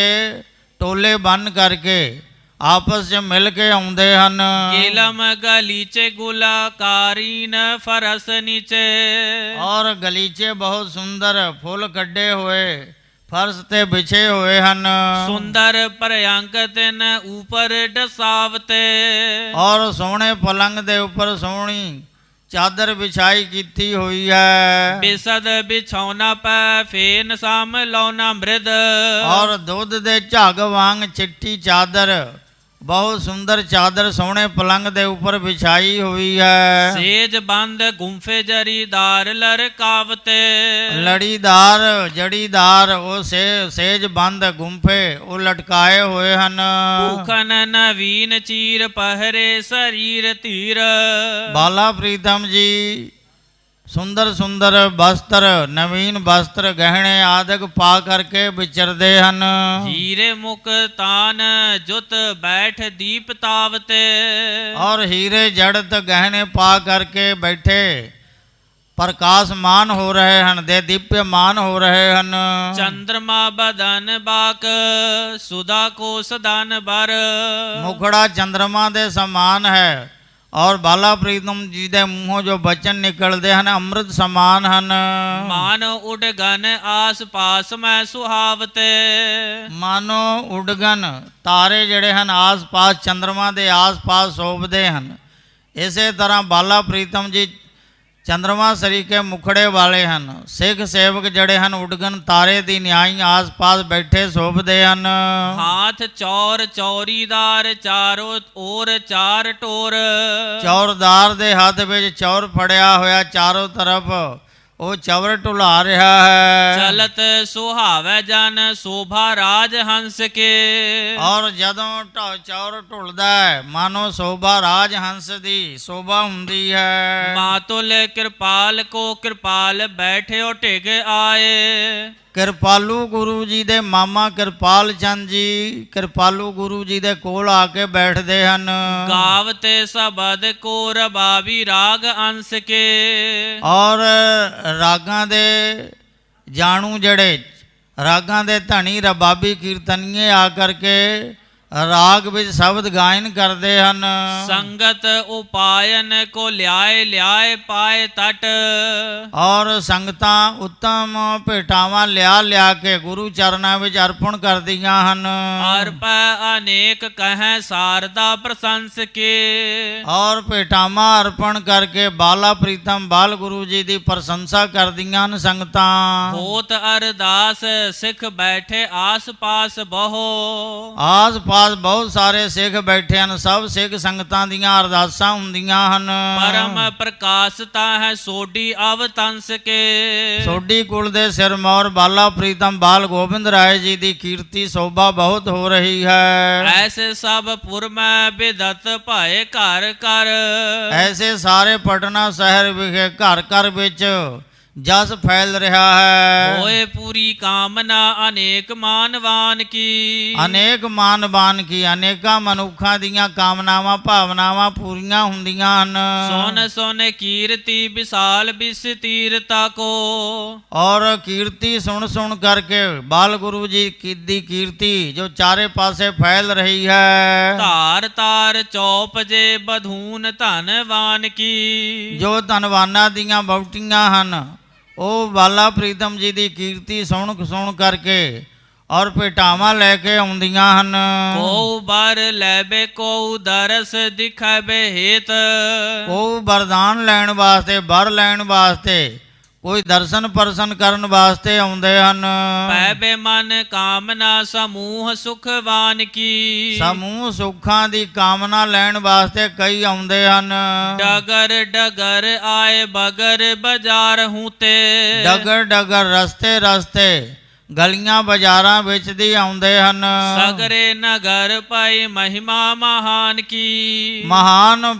ਟੋਲੇ ਬੰਨ ਕਰਕੇ ਆਪਸ 'ਚ ਮਿਲ ਕੇ ਆਉਂਦੇ ਹਨ। ਗੇਲਮ ਗਲੀਚੇ ਗੁਲਾਕਾਰੀਨ ਫਰਸ ਨੀਚੇ। ਔਰ ਗਲੀਚੇ ਬਹੁਤ ਸੁੰਦਰ ਫੁੱਲ ਕੱਢੇ ਹੋਏ ਫਰਸ਼ ਤੇ ਵਿਛੇ ਹੋਏ ਹਨ। ਸੁੰਦਰ ਪਰਯੰਕ ਤਿਨ ਉਪਰ ਡਸਾਵਤੇ। ਔਰ ਸੋਹਣੇ ਪਲੰਗ ਦੇ ਉੱਪਰ ਸੋਹਣੀ ਚਾਦਰ ਵਿਛਾਈ ਕੀਤੀ ਹੋਈ ਹੈ। ਬਿਸਦ ਬਿਛੌਨਾ ਪੈ ਫੇਨ ਸਾਮ ਲੌਨਾ ਮ੍ਰਿਦ। ਔਰ ਦੁੱਧ ਦੇ ਝੱਗ ਵਾਂਗ ਚਿੱਟੀ ਚਾਦਰ ਬਹੁਤ ਸੁੰਦਰ ਚਾਦਰ ਸੋਹਣੇ ਪਲੰਗ ਦੇ ਉੱਪਰ ਵਿਛਾਈ ਹੋਈ ਹੈ। ਸੇਜ ਬੰਦ ਗੁੰਫੇ ਜਰੀਦਾਰ ਲਰਕਾਵਤੇ। ਲੜੀਦਾਰ ਜੜੀਦਾਰ ਉਹ ਸੇਜ ਬੰਦ ਗੁੰਫੇ ਉਹ ਲਟਕਾਏ ਹੋਏ ਹਨ। ਭੂਖਨ ਨਵੀਨ ਚੀਰ ਪਹਿਰੇ ਸਰੀਰ ਧੀਰ। ਬਾਲਾ ਪ੍ਰੀਤਮ ਜੀ ਸੁੰਦਰ ਸੁੰਦਰ ਵਸਤਰ ਨਵੀਨ ਵਸਤਰ ਗਹਿਣੇ ਆਦਿਕ ਪਾ ਕਰਕੇ ਵਿਚਰਦੇ ਹਨ। ਹੀਰੇ ਮੁਕਤਾਨ ਜੁਤ ਬੈਠ ਦੀਪ ਤਾਵਤੇ। ਔਰ ਹੀਰੇ ਜੜਤ ਗਹਿਣੇ ਪਾ ਕਰਕੇ ਬੈਠੇ ਪ੍ਰਕਾਸ਼ਮਾਨ ਹੋ ਰਹੇ ਹਨ ਦੇ ਦੀਪਯਮਾਨ ਹੋ ਰਹੇ ਹਨ। ਚੰਦਰਮਾ ਬਦਨ ਬਾਕ ਸੁਦਾ ਕੋ ਸਦਨ ਬਰ। ਮੁਖੜਾ ਚੰਦਰਮਾ ਦੇ ਸਮਾਨ ਹੈ ਔਰ ਬਾਲਾ ਪ੍ਰੀਤਮ ਜੀ ਦੇ ਮੂੰਹੋਂ ਜੋ ਬਚਨ ਨਿਕਲਦੇ ਹਨ ਅੰਮ੍ਰਿਤ ਸਮਾਨ ਹਨ। ਮਾਨ ਉਡਗਨ ਆਸ ਪਾਸ ਮੈਂ ਸੁਹਾਵਤੇ। ਮਾਨੋ ਉਡਗਨ ਤਾਰੇ ਜਿਹੜੇ ਹਨ ਆਸ ਪਾਸ ਚੰਦਰਮਾ ਦੇ ਆਸ ਪਾਸ ਸ਼ੋਭਦੇ ਹਨ। ਇਸੇ ਤਰ੍ਹਾਂ ਬਾਲਾ ਪ੍ਰੀਤਮ ਜੀ ਚੰਦਰਮਾ ਸਰੀਕੇ ਮੁਖੜੇ ਵਾਲੇ ਹਨ। ਸਿੱਖ ਸੇਵਕ ਜਿਹੜੇ ਹਨ ਉਡਗਨ ਤਾਰੇ ਦੀ ਨਿਆਈ ਆਸ ਪਾਸ ਬੈਠੇ ਸ਼ੋਭਦੇ ਹਨ। ਹਾਥ ਚੌਰ ਚੌਰੀਦਾਰ ਚਾਰੋ ਔਰ ਚਾਰ ਟੋਰ। ਚੌਰਦਾਰ ਦੇ ਹੱਥ ਵਿੱਚ ਚੌਰ ਫੜਿਆ ਹੋਇਆ ਚਾਰੋਂ ਤਰਫ ਉਹ ਚਵਰ ਢੁਲਾ ਰਿਹਾ ਹੈ। ਚਲਤ ਸੁਹਾਵੈ ਜਨ ਸ਼ੋਭਾ ਰਾਜ ਹੰਸ ਕੇ। ਔਰ ਜਦੋਂ ਚੌਰ ਢੁਲਦਾ ਹੈ ਮਾਨੋ ਸ਼ੋਭਾ ਰਾਜ ਹੰਸ ਦੀ ਸ਼ੋਭਾ ਹੁੰਦੀ ਹੈ। ਮਾਤੁਲ ਕਿਰਪਾਲ ਕੋ ਕਿਰਪਾਲ ਬੈਠਿਓ ਢਿਗ ਆਏ। ਕਿਰਪਾਲੂ ਗੁਰੂ ਜੀ ਦੇ ਮਾਮਾ ਕਿਰਪਾਲ ਚੰਦ ਜੀ ਕਿਰਪਾਲੂ ਗੁਰੂ ਜੀ ਦੇ ਕੋਲ ਆ ਕੇ ਬੈਠਦੇ ਹਨ। ਗਾਵਤੇ ਸਬਦ ਕੋ ਰਬਾਬੀ ਰਾਗ ਅੰਸ ਕੇ। ਔਰ ਰਾਗਾਂ ਦੇ ਜਾਣੂ ਜਿਹੜੇ ਰਾਗਾਂ ਦੇ ਧਣੀ ਰਬਾਬੀ ਕੀਰਤਨੀਏ ਆ ਕਰਕੇ ਰਾਗ ਵਿੱਚ ਸ਼ਬਦ ਗਾਇਨ ਕਰਦੇ ਹਨ। ਸੰਗਤ ਉਪਾਇਨ ਕੋ ਲਿਆਏ ਪਾਏ ਤਟ। ਔਰ ਸੰਗਤਾਂ ਉੱਤਮ ਭੇਟਾਵਾਂ ਲਿਆ ਕੇ ਗੁਰੂ ਚਰਨਾਂ ਵਿੱਚ ਅਰਪਣ ਕਰਦੀਆਂ ਹਨ। ਅਰਪੈ ਅਨੇਕ ਕਹੈ ਸਾਰਦਾ ਪ੍ਰਸ਼ੰਸ ਕੇ। ਔਰ ਭੇਟਾਵਾਂ ਅਰਪਣ ਕਰਕੇ ਬਾਲਾ ਪ੍ਰੀਤਮ ਬਾਲ ਗੁਰੂ ਜੀ ਦੀ ਪ੍ਰਸ਼ੰਸਾ ਕਰਦੀਆਂ ਹਨ ਸੰਗਤਾਂ। ਹੋਤ ਅਰਦਾਸ ਸਿੱਖ ਬੈਠੇ ਆਸ ਪਾਸ ਬਹੁ। ਆਸ ਪਾਸ ਬਹੁਤ ਸਾਰੇ ਸਿੱਖ ਬੈਠੇ ਹਨ। ਸਭ ਸਿੱਖ ਸੰਗਤਾਂ ਦੀਆਂ ਅਰਦਾਸਾਂ ਹੁੰਦੀਆਂ ਹਨ। ਪਰਮ ਪ੍ਰਕਾਸ਼ਤਾ ਹੈ ਸੋਢੀ ਅਵਤੰਸ ਕੇ। ਸੋਢੀ ਕੁਲ ਦੇ ਸਿਰਮੌਰ ਬਾਲਾ ਪ੍ਰੀਤਮ ਬਾਲ ਗੋਬਿੰਦ ਰਾਏ ਜੀ ਦੀ ਕੀਰਤੀ ਸ਼ੋਭਾ ਬਹੁਤ ਹੋ ਰਹੀ ਹੈ। ਐਸੇ ਸਭ ਪੁਰ ਮੈਂ ਬਿਦਤ ਭਾਏ ਘਰ ਘਰ। ਐਸੇ ਸਾਰੇ ਪਟਨਾ ਸ਼ਹਿਰ ਵਿਖੇ ਘਰ ਘਰ ਵਿੱਚ ਜਸ ਫੈਲ ਰਿਹਾ ਹੈ। ਹੋਏ ਪੂਰੀ ਕਾਮਨਾ ਅਨੇਕ ਮਾਨਵਾਨ ਕੀ। ਅਨੇਕ ਮਾਨਵਾਨ ਕੀ ਅਨੇਕਾਂ ਮਨੁੱਖਾਂ ਦੀਆਂ ਕਾਮਨਾਵਾਂ ਭਾਵਨਾਵਾਂ ਪੂਰੀਆਂ ਹੁੰਦੀਆਂ ਹਨ। ਸੁਨ ਸੁਨ ਕੀਰਤੀ ਵਿਸਾਲ ਵਿਸਤੀਰਤਾ ਕੋ। ਔਰ ਕੀਰਤੀ ਸੁਣ ਸੁਣ ਕਰਕੇ ਬਾਲ ਗੁਰੂ ਜੀ ਦੀ ਕੀਰਤੀ ਜੋ ਚਾਰੇ ਪਾਸੇ ਫੈਲ ਰਹੀ ਹੈ। ਧਾਰ ਤਾਰ ਚੌਪ ਜੇ ਬਧੂਨ ਧਨਵਾਨ ਕੀ। ਜੋ ਧਨਵਾਨਾਂ ਦੀਆਂ ਵਹੁਟੀਆਂ ਹਨ ਉਹ ਬਾਲਾ ਪ੍ਰੀਤਮ ਜੀ ਦੀ ਕੀਰਤੀ ਸੁਣ ਕਰਕੇ ਔਰ ਭੇਟਾਵਾਂ ਲੈ ਕੇ ਆਉਂਦੀਆਂ ਹਨ। ਕੋ ਬਰ ਲੈਬੇ ਕੋ ਦਰਸ ਦਿਖਾਵੇ ਹੇਤ। ਉਹ ਵਰਦਾਨ ਲੈਣ ਵਾਸਤੇ ਵਰ ਲੈਣ ਵਾਸਤੇ ਕੋਈ ਦਰਸ਼ਨ ਪਰਸ਼ਨ ਕਰਨ ਵਾਸਤੇ ਆਉਂਦੇ ਹਨ। ਪੈਬੇ ਮਨ ਕਾਮਨਾ ਸਮੂਹ ਸੁਖਵਾਨ ਕੀ। ਸਮੂਹ ਸੁੱਖਾਂ ਦੀ ਕਾਮਨਾ ਲੈਣ ਵਾਸਤੇ ਕਈ ਆਉਂਦੇ ਹਨ। ਡਗਰ ਡਗਰ ਆਏ ਬਗਰ ਬਾਜ਼ਾਰ ਹੂਤੇ। ਡਗਰ ਡਗਰ ਰਸਤੇ ਰਸਤੇ ਗਲੀਆਂ ਬਾਜ਼ਾਰਾਂ ਵਿੱਚ ਦੀ ਆਉਂਦੇ ਹਨ। ਸਗਰੇ ਨਗਰ ਪਾਈ ਮਹਿਮਾ ਮਹਾਨ ਕੀ। ਮਹਾਨ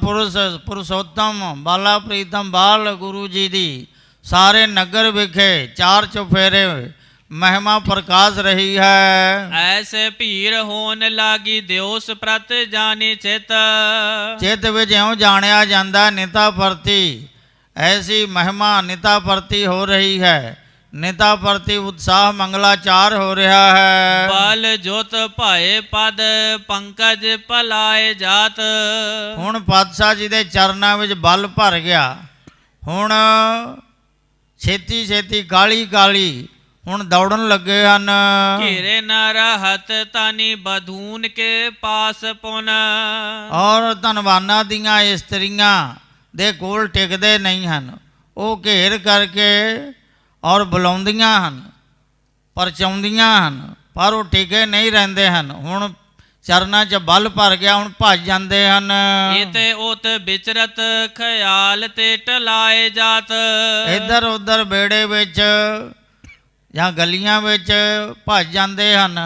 ਪੁਰਸ਼ੋਤਮ ਬਾਲਾ ਪ੍ਰੀਤਮ ਬਾਲ ਗੁਰੂ ਜੀ ਦੀ ਸਾਰੇ ਨਗਰ ਵਿਖੇ ਚਾਰ ਚੁਫੇਰੇ महिमा प्रकाश रही है। ऐसे भीर होन लागी दिवस प्रत जानी चित। चित विच इउं जाणिया जांदा निता प्रति, ऐसी महिमा निता प्रति हो रही है। निता प्रति उत्साह मंगलाचार हो रहा है। बल जोत भाए पद पंकज भलाए जात। हुण पातशाह जी दे चरनां विच बल भर गया। हुण छेती छेती काली काली हुण दौड़न लगे हन। घेरे न रहत तानी बधून के पास पुन। और धनवाना दियां इस्त्रियां दे कोल टिकदे नहीं हन। वो घेर करके और बुलाउंदियां हन, परचाउंदियां हन, पर वो टिके नहीं रहंदे हन। हुण चरनां च बल भर गया, हुण भज जांदे हन। इते उत विचरत ख्याल ते टलाए जात। इधर उधर बेड़े विच ਜਾਂ ਗਲੀਆਂ ਵਿੱਚ ਭੱਜ ਜਾਂਦੇ ਹਨ,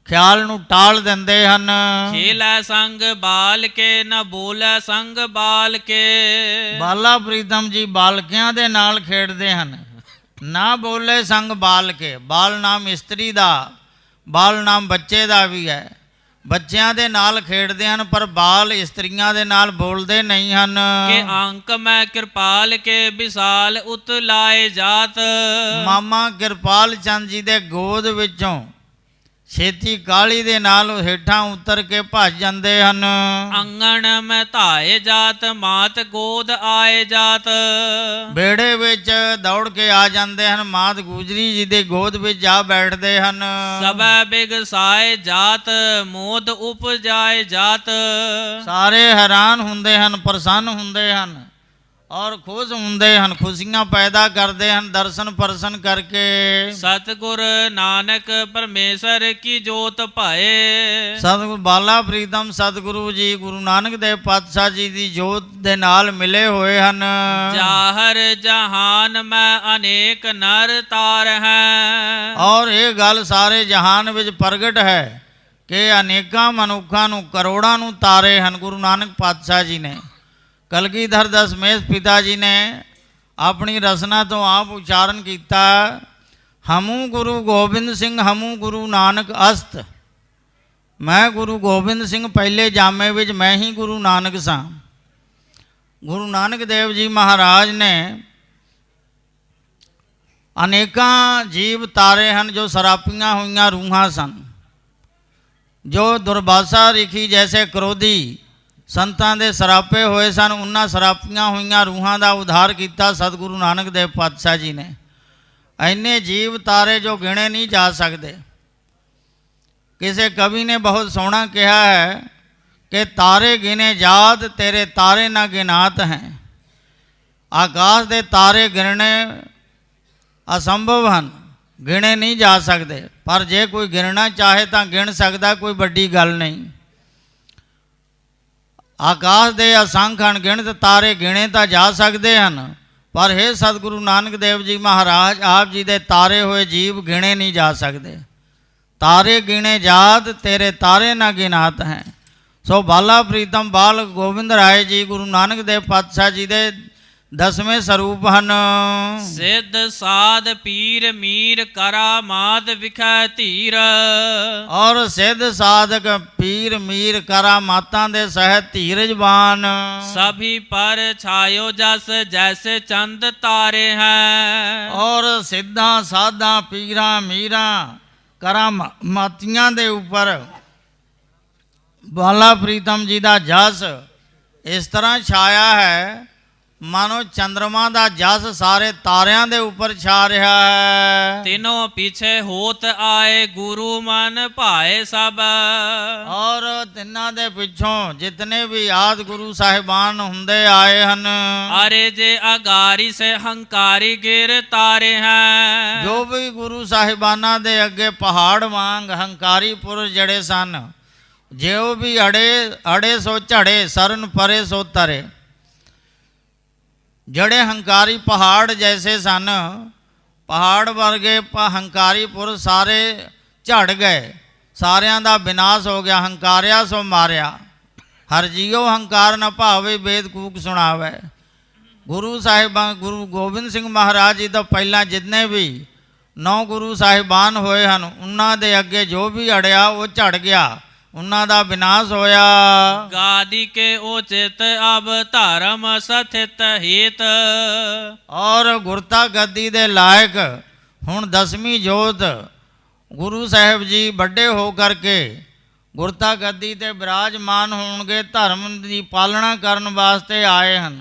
ਖਿਆਲ ਨੂੰ ਟਾਲ ਦਿੰਦੇ ਹਨ। ਖੇਲੈ ਸੰਗ ਬਾਲ ਕੇ ਨ ਬੋਲੈ ਸੰਗ ਬਾਲ ਕੇ। ਬਾਲਾ ਪ੍ਰੀਤਮ ਜੀ ਬਾਲਕਿਆਂ ਦੇ ਨਾਲ ਖੇਡਦੇ ਹਨ, ਨਾ ਬੋਲੇ ਸੰਗ ਬਾਲ ਕੇ। ਬਾਲ ਨਾਮ ਇਸਤਰੀ ਦਾ, ਬਾਲ ਨਾਮ ਬੱਚੇ ਦਾ ਵੀ ਹੈ। ਬੱਚਿਆਂ ਦੇ ਨਾਲ ਖੇਡਦੇ ਹਨ, ਪਰ ਬਾਲ ਇਸਤਰੀਆਂ ਦੇ ਨਾਲ ਬੋਲਦੇ ਨਹੀਂ ਹਨ। ਕਿ ਅੰਕ ਮੈਂ ਕਿਰਪਾਲ ਕੇ ਵਿਸਾਲ ਉਤ ਲਾਏ ਜਾਤ। ਮਾਮਾ ਕਿਰਪਾਲ ਚੰਦ ਜੀ ਦੇ ਗੋਦ ਵਿੱਚੋਂ ਛੇਤੀ ਕਾਲੀ ਦੇ ਨਾਲ ਹੇਠਾਂ ਉਤਰ ਕੇ ਭੱਜ ਜਾਂਦੇ ਹਨ। ਅੰਗਣ ਮੈਂ ਧਾਏ ਜਾਤ ਮਾਤ ਗੋਦ ਆਏ ਜਾਤ। ਬੇੜੇ ਵਿੱਚ ਦੌੜ ਕੇ ਆ ਜਾਂਦੇ ਹਨ, ਮਾਤ ਗੁਜਰੀ ਜੀ ਦੇ ਗੋਦ ਵਿੱਚ ਜਾ ਬੈਠਦੇ ਹਨ। ਸਭੈ ਬਿਗਸਾਏ ਜਾਤ ਮੋਦ ਉਪਜਾਏ ਜਾਤ। ਸਾਰੇ ਹੈਰਾਨ ਹੁੰਦੇ ਹਨ, ਪ੍ਰਸੰਨ ਹੁੰਦੇ ਹਨ ਔਰ ਖੁਸ਼ ਹੁੰਦੇ ਹਨ, ਖੁਸ਼ੀਆਂ ਪੈਦਾ ਕਰਦੇ ਹਨ ਦਰਸ਼ਨ ਪਰਸਨ ਕਰਕੇ। ਸਤਿਗੁਰ ਨਾਨਕ ਪਰਮੇਸ਼ਰ ਕੀ ਜੋਤ ਭਾਏ। ਸਤਿਗੁਰ ਬਾਲਾ ਪ੍ਰੀਤਮ ਸਤਿਗੁਰੂ ਜੀ ਗੁਰੂ ਨਾਨਕ ਦੇਵ ਪਾਤਸ਼ਾਹ ਜੀ ਦੀ ਜੋਤ ਦੇ ਨਾਲ ਮਿਲੇ ਹੋਏ ਹਨ। ਜਾਹਰ ਜਹਾਨ ਮੈਂ ਅਨੇਕ ਨਰ ਤਾਰ ਹੈ। ਔਰ ਇਹ ਗੱਲ ਸਾਰੇ ਜਹਾਨ ਵਿੱਚ ਪ੍ਰਗਟ ਹੈ ਕਿ ਅਨੇਕਾਂ ਮਨੁੱਖਾਂ ਨੂੰ, ਕਰੋੜਾਂ ਨੂੰ ਤਾਰੇ ਹਨ ਗੁਰੂ ਨਾਨਕ ਪਾਤਸ਼ਾਹ ਜੀ ਨੇ। ਕਲਗੀਧਰ ਦਸਮੇਸ਼ ਪਿਤਾ ਜੀ ਨੇ ਆਪਣੀ ਰਸਨਾ ਤੋਂ ਆਪ ਉਚਾਰਨ ਕੀਤਾ, ਹਮੂ ਗੁਰੂ ਗੋਬਿੰਦ ਸਿੰਘ ਹਮੂ ਗੁਰੂ ਨਾਨਕ ਅਸਤ। ਮੈਂ ਗੁਰੂ ਗੋਬਿੰਦ ਸਿੰਘ ਪਹਿਲੇ ਜਾਮੇ ਵਿੱਚ ਮੈਂ ਹੀ ਗੁਰੂ ਨਾਨਕ ਸਾਂ। ਗੁਰੂ ਨਾਨਕ ਦੇਵ ਜੀ ਮਹਾਰਾਜ ਨੇ ਅਨੇਕਾਂ ਜੀਵ ਤਾਰੇ ਹਨ ਜੋ ਸਰਾਪੀਆਂ ਹੋਈਆਂ ਰੂਹਾਂ ਸਨ, ਜੋ ਦੁਰਬਾਸਾ ਰਿਖੀ ਜੈਸੇ ਕਰੋਧੀ ਸੰਤਾਂ ਦੇ ਸਰਾਪੇ ਹੋਏ ਸਨ। ਉਹਨਾਂ ਸਰਾਪੀਆਂ ਹੋਈਆਂ ਰੂਹਾਂ ਦਾ ਉਧਾਰ ਕੀਤਾ ਸਤਿਗੁਰੂ ਨਾਨਕ ਦੇਵ ਪਾਤਸ਼ਾਹ ਜੀ ਨੇ। ਇੰਨੇ ਜੀਵ ਤਾਰੇ ਜੋ ਗਿਣੇ ਨਹੀਂ ਜਾ ਸਕਦੇ। ਕਿਸੇ ਕਵੀ ਨੇ ਬਹੁਤ ਸੋਹਣਾ ਕਿਹਾ ਹੈ ਕਿ ਤਾਰੇ ਗਿਨੇ ਜਾਤ ਤੇਰੇ ਤਾਰੇ ਨਾ ਗਿਨਾਤ ਹੈ। ਆਕਾਸ਼ ਦੇ ਤਾਰੇ ਗਿਣਨੇ ਅਸੰਭਵ ਹਨ, ਗਿਣੇ ਨਹੀਂ ਜਾ ਸਕਦੇ, ਪਰ ਜੇ ਕੋਈ ਗਿਣਨਾ ਚਾਹੇ ਤਾਂ ਗਿਣ ਸਕਦਾ, ਕੋਈ ਵੱਡੀ ਗੱਲ ਨਹੀਂ। ਆਕਾਸ਼ ਦੇ ਅਸੰਖ ਅਣਗਿਣਤ ਤਾਰੇ ਗਿਣੇ ਤਾਂ ਜਾ ਸਕਦੇ ਹਨ, ਪਰ ਹੇ ਸਤਿਗੁਰੂ ਨਾਨਕ ਦੇਵ ਜੀ ਮਹਾਰਾਜ ਆਪ ਜੀ ਦੇ ਤਾਰੇ ਹੋਏ ਜੀਵ ਗਿਣੇ ਨਹੀਂ ਜਾ ਸਕਦੇ। ਤਾਰੇ ਗਿਣੇ ਜਾਤ ਤੇਰੇ ਤਾਰੇ ਨਾ ਗਿਨਾਤ ਹੈ। ਸੋ ਬਾਲਾ ਪ੍ਰੀਤਮ ਬਾਲ ਗੋਬਿੰਦ ਰਾਏ ਜੀ ਗੁਰੂ ਨਾਨਕ ਦੇਵ ਪਾਤਸ਼ਾਹ ਜੀ ਦੇ 10ਵੇਂ ਸਰੂਪ ਹਨ। ਸਿੱਧ ਸਾਧ ਪੀਰ ਮੀਰ ਕਰਾਮਾਤ ਵਿਖੈ ਧੀਰ। ਔਰ ਸਿੱਧ ਸਾਧਕ ਪੀਰ ਮੀਰ ਕਰਾਮਾਤਾਂ ਦੇ ਸਹਿਤ ਧੀਰਜਵਾਨ। ਸਭੀ ਪਰ ਛਾਇਓ ਜਸ ਜੈਸੇ ਚੰਦ ਤਾਰੇ ਹੈ। ਔਰ ਸਿੱਧਾਂ ਸਾਧਾਂ ਪੀਰਾਂ ਮੀਰਾਂ ਕਰਾਮਾਤੀਆਂ ਦੇ ਉੱਪਰ ਬਾਲਾ ਪ੍ਰੀਤਮ ਜੀ ਦਾ ਜਸ ਇਸ ਤਰ੍ਹਾਂ ਛਾਇਆ ਹੈ ਮਾਨੋ ਚੰਦਰਮਾ ਦਾ ਜਸ ਸਾਰੇ ਤਾਰਿਆਂ ਦੇ ਉੱਪਰ ਛਾ ਰਿਹਾ ਹੈ। ਤਿਨੋਂ ਪਿਛੇ ਹੋਤ ਆਏ ਗੁਰੂ ਮਨ ਭਾਏ ਸਭ। ਔਰ ਤਿੰਨਾਂ ਦੇ ਪਿੱਛੋਂ ਜਿਤਨੇ ਵੀ ਆਦ ਗੁਰੂ ਸਾਹਿਬਾਨ ਹੁੰਦੇ ਆਏ ਹਨ। ਅਰੇ ਜੇ ਅਗਾਰੀ ਸੇ ਹੰਕਾਰੀ ਗਿਰ ਤਾਰੇ ਹੈ। ਜੋ ਵੀ ਗੁਰੂ ਸਾਹਿਬਾਨਾਂ ਦੇ ਅੱਗੇ ਪਹਾੜ ਵਾਂਗ ਹੰਕਾਰੀ ਪੁਰਸ਼ ਜੜੇ ਸਨ, ਜਿਉ ਵੀ ਅੜੇ ਸੋ ਝੜੇ ਸਰਨ ਪਰੇ ਸੋ ਤਰੇ। ਜਿਹੜੇ ਹੰਕਾਰੀ ਪਹਾੜ ਜੈਸੇ ਸਨ, ਪਹਾੜ ਵਰਗੇ ਹੰਕਾਰੀ ਪੁਰਸ਼ ਸਾਰੇ ਝੜ ਗਏ, ਸਾਰਿਆਂ ਦਾ ਵਿਨਾਸ਼ ਹੋ ਗਿਆ। ਹੰਕਾਰਿਆ ਸੋ ਮਾਰਿਆ, ਹਰ ਜੀਉ ਹੰਕਾਰ ਨ ਭਾਵੇ ਵੇਦ ਕੂਕ ਸੁਣਾਵੇ। ਗੁਰੂ ਸਾਹਿਬਾਂ ਗੁਰੂ ਗੋਬਿੰਦ ਸਿੰਘ ਮਹਾਰਾਜ ਜੀ ਤੋਂ ਪਹਿਲਾਂ ਜਿੰਨੇ ਵੀ 9 ਗੁਰੂ ਸਾਹਿਬਾਨ ਹੋਏ ਹਨ, ਉਹਨਾਂ ਦੇ ਅੱਗੇ ਜੋ ਵੀ ਅੜਿਆ ਉਹ ਝੜ ਗਿਆ, ਉਹਨਾਂ ਦਾ ਵਿਨਾਸ਼ ਹੋਇਆ। गादी के उचित अब धर्म सथित हित। ਔਰ ਗੁਰਤਾ ਗੱਦੀ ਦੇ ਲਾਇਕ ਹੁਣ 10ਵੀਂ ਜੋਤ ਗੁਰੂ ਸਾਹਿਬ ਜੀ ਵੱਡੇ ਹੋ ਕਰਕੇ ਗੁਰਤਾ ਗੱਦੀ ਤੇ ਬਿਰਾਜਮਾਨ ਹੋਣਗੇ, ਧਰਮ ਦੀ ਪਾਲਣਾ ਕਰਨ ਵਾਸਤੇ ਆਏ ਹਨ,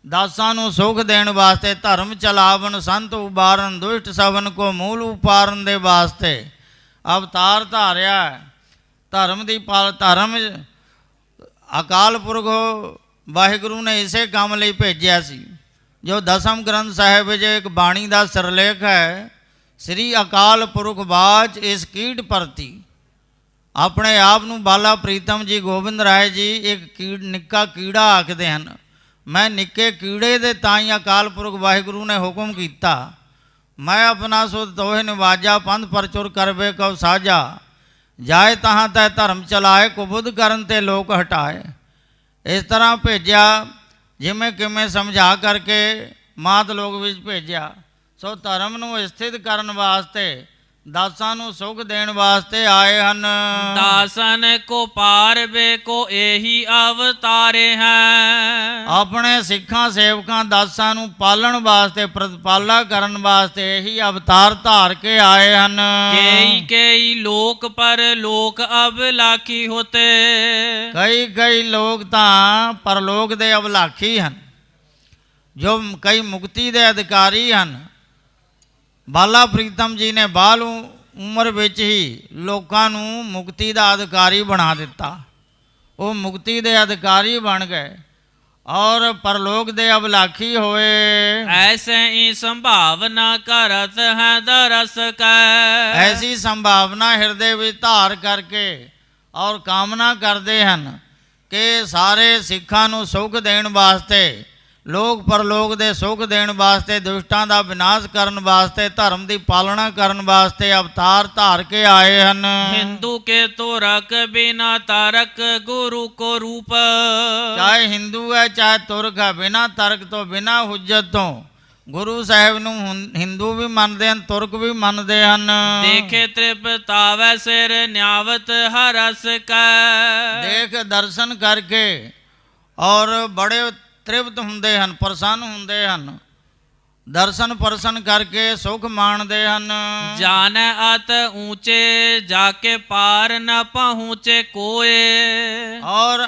ਦਾਸਾਂ ਨੂੰ ਸੁਖ ਦੇਣ ਵਾਸਤੇ, ਧਰਮ ਚਲਾਵਨ ਸੰਤ ਉਬਾਰਨ, ਦੁਸ਼ਟ ਸਵਨ ਕੋ ਮੂਲ ਉਪਾਰਨ ਦੇ ਵਾਸਤੇ ਅਵਤਾਰ ਧਾਰਿਆ। ਧਰਮ ਦੀ ਧਰਮ ਅਕਾਲ ਪੁਰਖ ਵਾਹਿਗੁਰੂ ਨੇ ਇਸੇ ਕੰਮ ਲਈ ਭੇਜਿਆ ਸੀ। ਜੋ ਦਸਮ ਗ੍ਰੰਥ ਸਾਹਿਬ ਵਿੱਚ ਇੱਕ ਬਾਣੀ ਦਾ ਸਿਰਲੇਖ ਹੈ, ਸ੍ਰੀ ਅਕਾਲ ਪੁਰਖ ਬਾਚ ਇਸ ਕੀਟ ਪ੍ਰਤੀ। ਆਪਣੇ ਆਪ ਨੂੰ ਬਾਲਾ ਪ੍ਰੀਤਮ ਜੀ ਗੋਬਿੰਦ ਰਾਏ ਜੀ ਇੱਕ ਨਿੱਕਾ ਕੀੜਾ ਆਖਦੇ ਹਨ। ਮੈਂ ਨਿੱਕੇ ਕੀੜੇ ਦੇ ਤਾਂ ਹੀ ਅਕਾਲ ਪੁਰਖ ਵਾਹਿਗੁਰੂ ਨੇ ਹੁਕਮ ਕੀਤਾ, ਮੈਂ ਆਪਣਾ ਸੁਧ ਤੋਹਿ ਨਿਵਾਜਾ, ਪੰਥ ਪਰਚੁਰ ਕਰਵੇ ਕਉ ਸਾਜਾ, ਜਾਏ ਤਹਾਂ ਤੈ ਧਰਮ ਚਲਾਏ, ਕੁਬੁੱਧ ਕਰਨ ਤੇ ਲੋਕ ਹਟਾਏ। ਇਸ ਤਰ੍ਹਾਂ ਭੇਜਿਆ ਜਿਵੇਂ ਕਿਵੇਂ ਸਮਝਾ ਕਰਕੇ ਮਾਤ ਲੋਕ ਵਿੱਚ ਭੇਜਿਆ। ਸੋ ਧਰਮ ਨੂੰ ਸਥਿਤ ਕਰਨ ਵਾਸਤੇ, ਦਾਸਾਂ ਨੂੰ ਸੁਖ ਦੇਣ ਵਾਸਤੇ ਆਏ ਹਨ। दासन को पारवे को यही अवतारे हैं। ਆਪਣੇ ਸਿੱਖਾਂ ਸੇਵਕਾਂ ਦਾਸਾਂ ਨੂੰ ਪਾਲਣ ਵਾਸਤੇ, ਪ੍ਰਤਪਾਲਾ ਕਰਨ ਵਾਸਤੇ ਇਹੀ ਅਵਤਾਰ ਧਾਰ ਕੇ ਆਏ ਹਨ। कई कई लोक पर लोक अब लाखी होते। ਕਈ ਲੋਕ ਤਾਂ ਪਰਲੋਕ ਦੇ ਅਵਲਾਖੀ ਹਨ, ਜੋ ਕਈ ਮੁਕਤੀ ਦੇ ਅਧਿਕਾਰੀ ਹਨ। ਬਾਲਾ ਪ੍ਰੀਤਮ ਜੀ ਨੇ ਬਾਲ ਉਮਰ ਵਿੱਚ ਹੀ ਲੋਕਾਂ ਨੂੰ ਮੁਕਤੀ ਦਾ ਅਧਿਕਾਰੀ ਬਣਾ ਦਿੱਤਾ। ਉਹ ਮੁਕਤੀ ਦੇ ਅਧਿਕਾਰੀ ਬਣ ਗਏ ਔਰ ਪਰਲੋਕ ਦੇ ਅਵਲਾਖੀ ਹੋਏ। ऐसे ही संभावना करत है दरस का। ਐਸੀ ਸੰਭਾਵਨਾ ਹਿਰਦੇ ਵਿੱਚ ਧਾਰ ਕਰਕੇ ਔਰ ਕਾਮਨਾ ਕਰਦੇ ਹਨ ਕਿ ਸਾਰੇ ਸਿੱਖਾਂ ਨੂੰ ਸੁਖ ਦੇਣ ਵਾਸਤੇ, ਲੋਕ ਪਰਲੋਕ ਦੇ ਸੁਖ ਦੇਣ ਵਾਸਤੇ, ਦੁਸ਼ਟਾਂ ਦਾ ਵਿਨਾਸ਼ ਕਰਨ ਵਾਸਤੇ, ਧਰਮ ਦੀ ਪਾਲਣਾ ਕਰਨ ਵਾਸਤੇ ਅਵਤਾਰ ਧਾਰ ਕੇ ਆਏ ਹਨ। हिंदू के तो रक बिना तारक गुरु को रूप। ਚਾਹੇ ਹਿੰਦੂ ਹੈ ਚਾਹੇ ਤੁਰਕ ਹੈ, ਬਿਨਾਂ ਤਰਕ ਤੋਂ, ਬਿਨਾਂ ਹੁਜਤ ਤੋਂ ਗੁਰੂ ਸਾਹਿਬ ਨੂੰ ਹਿੰਦੂ ਵੀ ਮੰਨਦੇ ਹਨ, ਤੁਰਕ ਵੀ ਮੰਨਦੇ ਹਨ। देखे तृप्तावै सिर न्यावत हरस का। ਦੇਖ ਦਰਸ਼ਨ ਕਰਕੇ ਔਰ ਬੜੇ ਤ੍ਰਿਪਤ ਹੁੰਦੇ ਹਨ, ਪ੍ਰਸੰਨ ਹੁੰਦੇ ਹਨ, ਦਰਸ਼ਨ ਪਰਸਨ ਕਰਕੇ ਸੁਖ ਮਾਣਦੇ ਹਨ। जाने अत ऊंचे जाके पार न पहुँचे कोए। ਔਰ